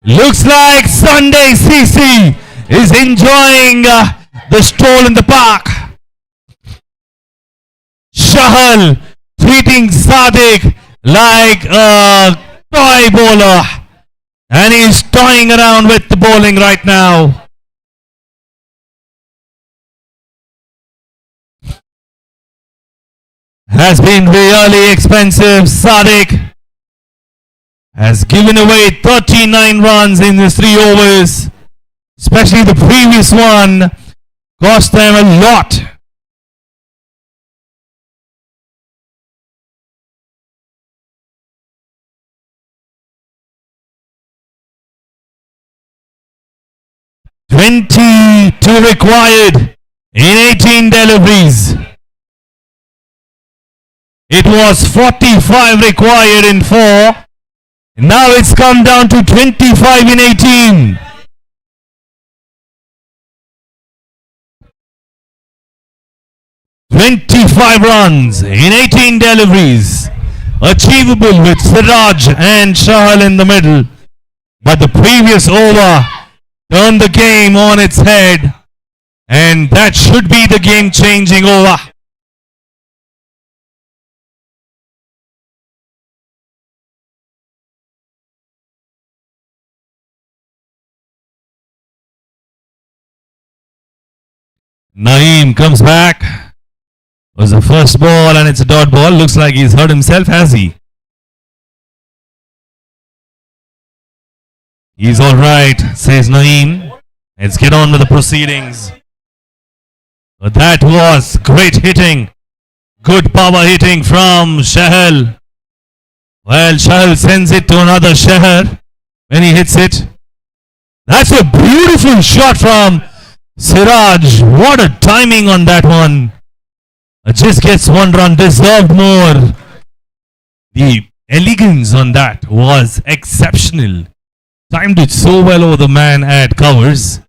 Looks like Sunday CC is enjoying the stroll in the park. Shahal treating Sadiq like a toy bowler. And he's toying around with the bowling right now. Has been really expensive. Sadiq has given away 39 runs in his 3 overs. Especially the previous one cost them a lot. "22 required in 18 deliveries. It was 45 required in 4. Now it's come down to 25 in 18. "25 runs in 18 deliveries. Achievable with Siraj and Shahal in the middle. But the previous over turn the game on its head, and that should be the game-changing over. Naeem comes back. It was the first ball and it's a dot ball. Looks like he's hurt himself, has he? He's alright, says Naeem. Let's get on with the proceedings. But that was great hitting. Good power hitting from Shahal. Well, Shahal sends it to another Shahar when he hits it. That's a beautiful shot from Siraj. What a timing on that one. It just gets one run, deserved more. The elegance on that was exceptional. Timed it so well over the man at covers.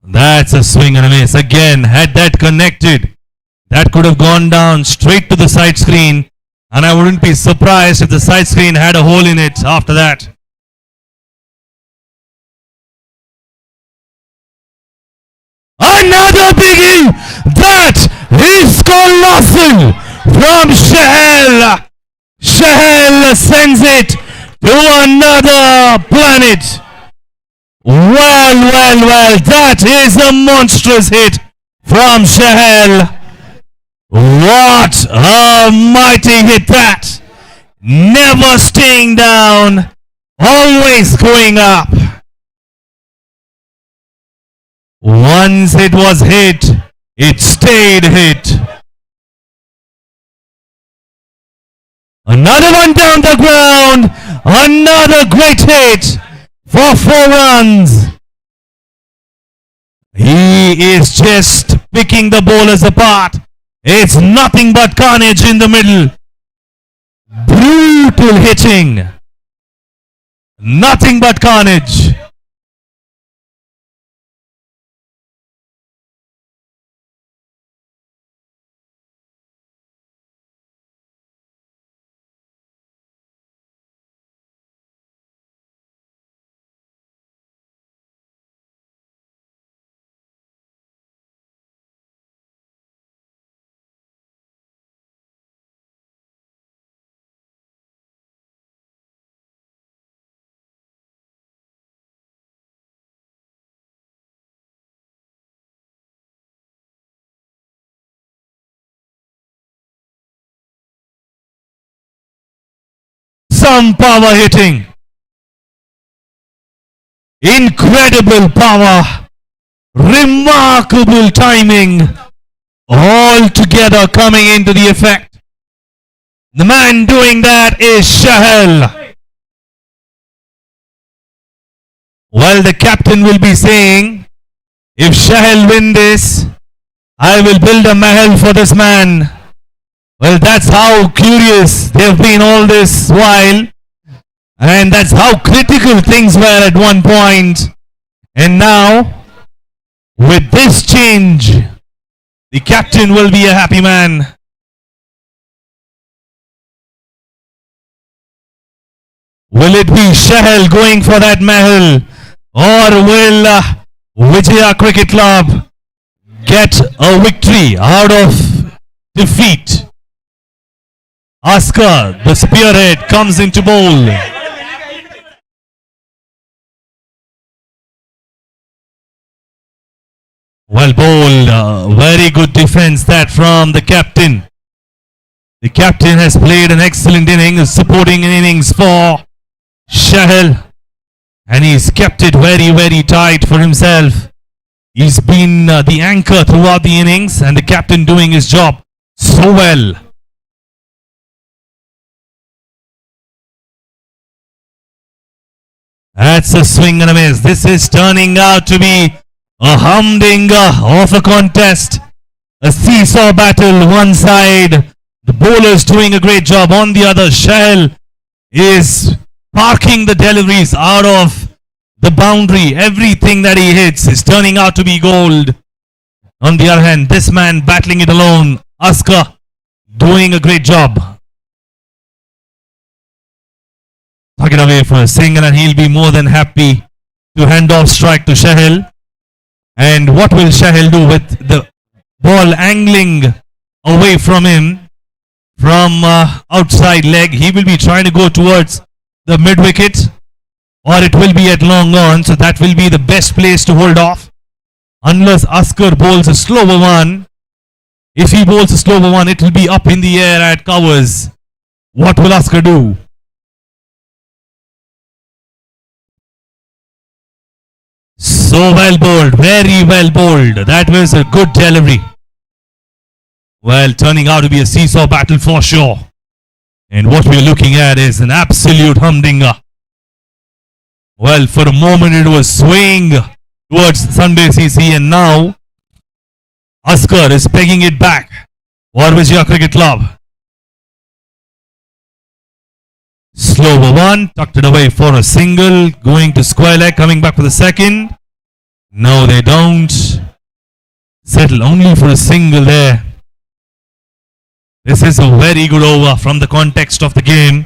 That's a swing and a miss. Again, had that connected, that could have gone down straight to the side screen, and I wouldn't be surprised if the side screen had a hole in it after that. Another biggie! That is colossal from Shahal. Shahal sends it to another planet. Well, that is a monstrous hit from Shahal. What a mighty hit that. Never staying down, always going up. Once it was hit, it stayed hit. Another one down the ground. Another great hit for 4 runs. He is just picking the bowlers apart. It's nothing but carnage in the middle. Brutal hitting. Nothing but carnage. Some power hitting. Incredible power. Remarkable timing. All together coming into the effect. The man doing that is Shahal. Well, the captain will be saying, if Shahal win this, I will build a mahal for this man. Well, that's how curious they've been all this while. And that's how critical things were at one point. And now, with this change, the captain will be a happy man. Will it be Shahal going for that mahal? Or will Vijaya Cricket Club get a victory out of defeat? Oscar, the spearhead, comes into bowl. Well bowled. Very good defense that from the captain. The captain has played an excellent inning, supporting innings for Shahal. And he's kept it very tight for himself. He's been the anchor throughout the innings, and the captain doing his job so well. That's a swing and a miss. This is turning out to be a humdinger of a contest. A seesaw battle. One side, the bowlers doing a great job. On the other, Shahal is parking the deliveries out of the boundary. Everything that he hits is turning out to be gold. On the other hand, this man battling it alone. Oscar doing a great job. tuck it away for a single, and he'll be more than happy to hand off strike to Shahal. And what will Shahal do with the ball angling away from him from outside leg? He will be trying to go towards the mid wicket, or it will be at long on, so that will be the best place to hold off. Unless Askar bowls a slower one. If he bowls a slower one, it will be up in the air at covers. What will Askar do? So well bowled, very well bowled. That was a good delivery. Well, turning out to be a seesaw battle for sure. And what we're looking at is an absolute humdinger. Well, for a moment it was swaying towards Sunday CC, and now Askar is pegging it back for Vijaya Cricket Club. Slower one, tucked it away for a single, going to square leg, coming back for the second. No, they don't. Settle only for a single there. This is a very good over from the context of the game.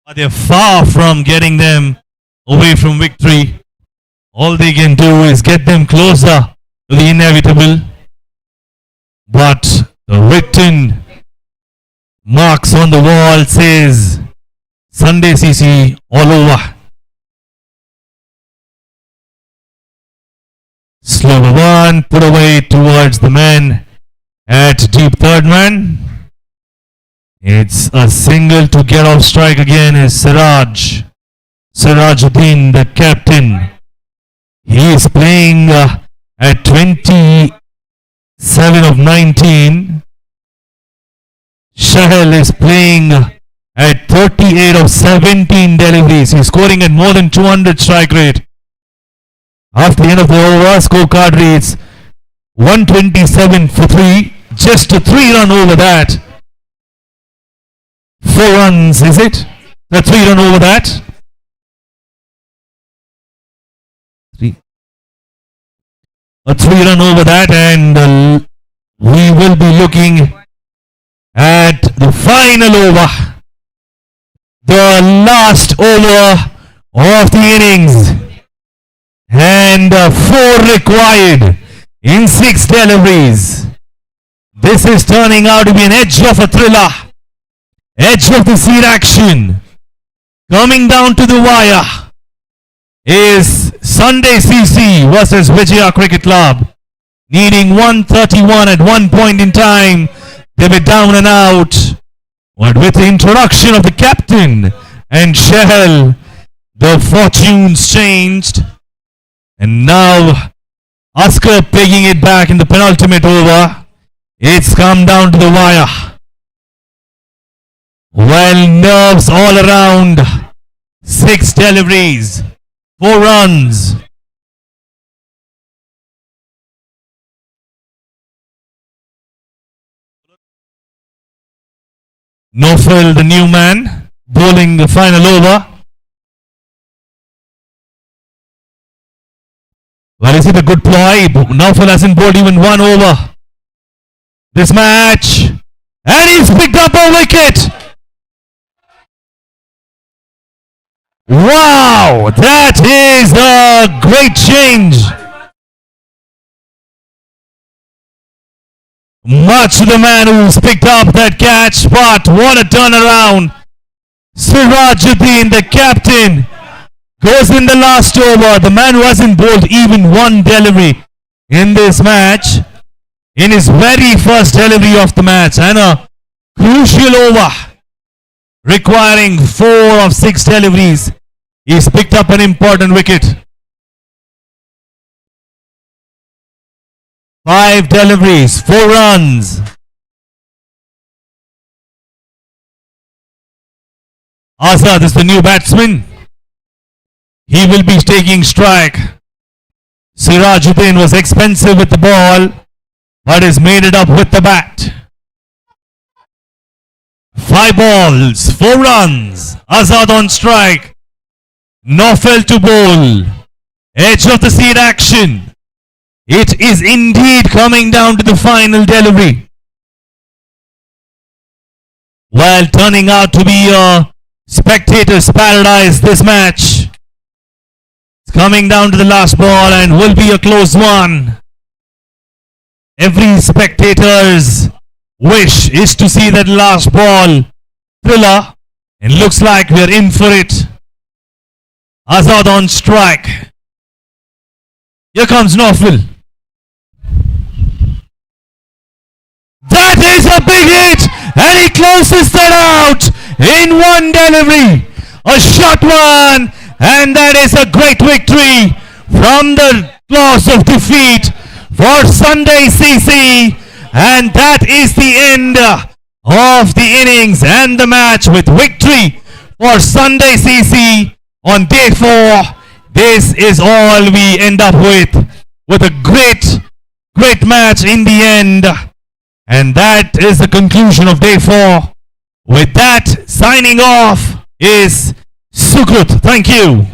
But they're far from getting them away from victory. All they can do is get them closer to the inevitable. But the written marks on the wall says Sunday CC all over. Slower one, put away towards the man at deep third man. It's a single to get off strike again is Sirajuddin, the captain. He is playing at 27 of 19. Shahal is playing at 38 of 17 deliveries. He's scoring at more than 200 strike rate. After the end of the over, scorecard reads 127 for 3. Just a 3-run over that. 4 runs, is it? The 3-run over that. 3. A 3-run over that, and we will be looking at the final over. The last over of the innings. And 4 required in 6 deliveries. This is turning out to be an edge of a thriller. Edge of the seat action. Coming down to the wire is Sunday CC versus Vijaya Cricket Club. Needing 131 at one point in time. They were down and out. But with the introduction of the captain and Shahal, the fortunes changed. And now Askar pegging it back in the penultimate over. It's come down to the wire. Well, nerves all around. 6 deliveries, 4 runs. Nofel, the new man, bowling the final over. Well, is it a good ploy? Nofel hasn't bowled even 1 over this match. And he's picked up a wicket. Wow, that is a great change. Much to the man who's picked up that catch, but what a turnaround. Sirajuddin, the captain, goes in the last over. The man who hasn't bowled even 1 delivery in this match, in his very first delivery of the match, and a crucial over requiring 4 of 6 deliveries. He's picked up an important wicket. 5 deliveries, 4 runs. Azad is the new batsman. He will be taking strike. Sirajuddin was expensive with the ball, but has made it up with the bat. 5 balls, 4 runs. Azad on strike. Nofel to bowl. Edge of the seat action. It is indeed coming down to the final delivery. While turning out to be a Spectators paradise this match. It's coming down to the last ball and will be a close one. Every spectator's wish is to see that last ball thriller, and looks like we're in for it. Azad on strike. Here comes Northville. That is a big hit, and he closes that out in one delivery. A short one, and that is a great victory from the claws of defeat for Sunday CC, and that is the end of the innings and the match with victory for Sunday CC on day 4. This is all we end up with a great match in the end. And that is the conclusion of day 4. With that, signing off is Sukut. Thank you.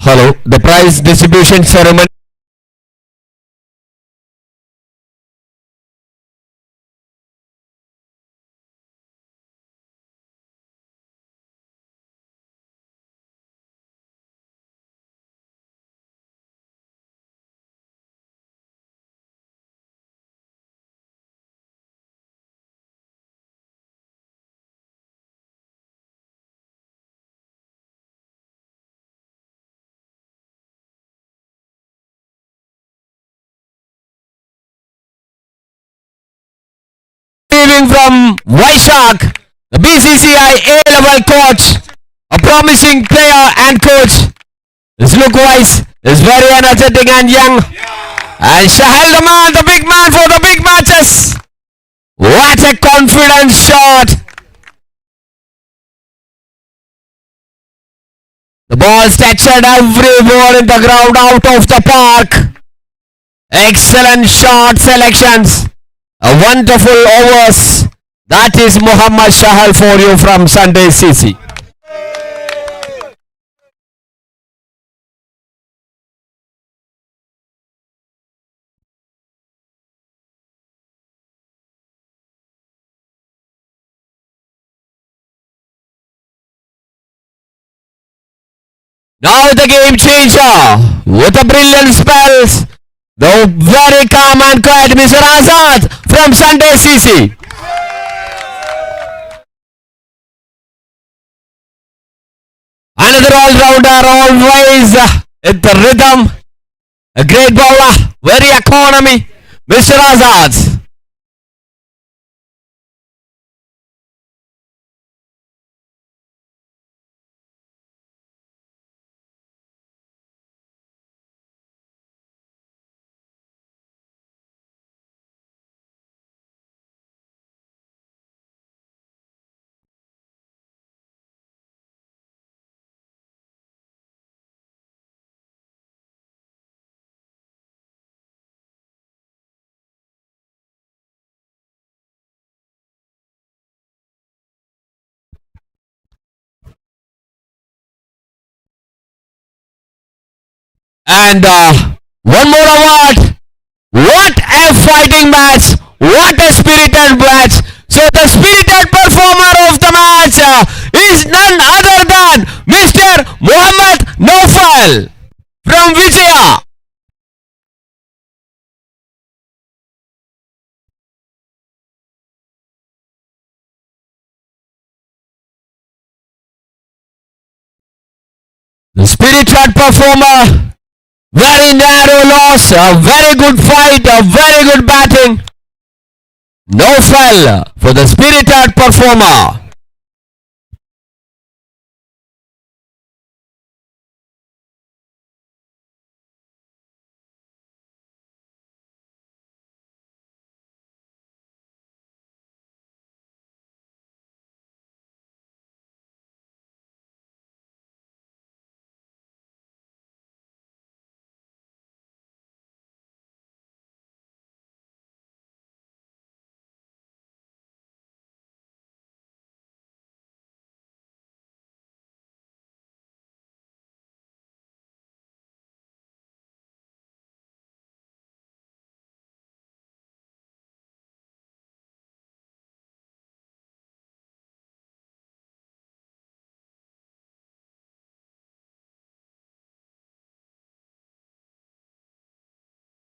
Hello, the prize distribution ceremony. Receiving from Vishak, the BCCI A-level coach, a promising player and coach. His look-wise is very energetic and young. And Shahal the man, the big man for the big matches. What a confident shot. The ball statured everywhere in the ground out of the park. Excellent shot selections. A wonderful overs. That is Muhammad Shahal for you from Sunday CC. Now the game changer with a brilliant spells. The very calm and quiet Mr. Azad from Sunday CC. Another all-rounder, always at the rhythm. A great bowler, very economy, Mr. Azad. And one more award. What a fighting match. What a spirited match. So the spirited performer of the match is none other than Mr. Muhammad Naufal from Vijaya. The spirited performer. Very narrow loss, a very good fight, a very good batting. No foul for the spirited performer.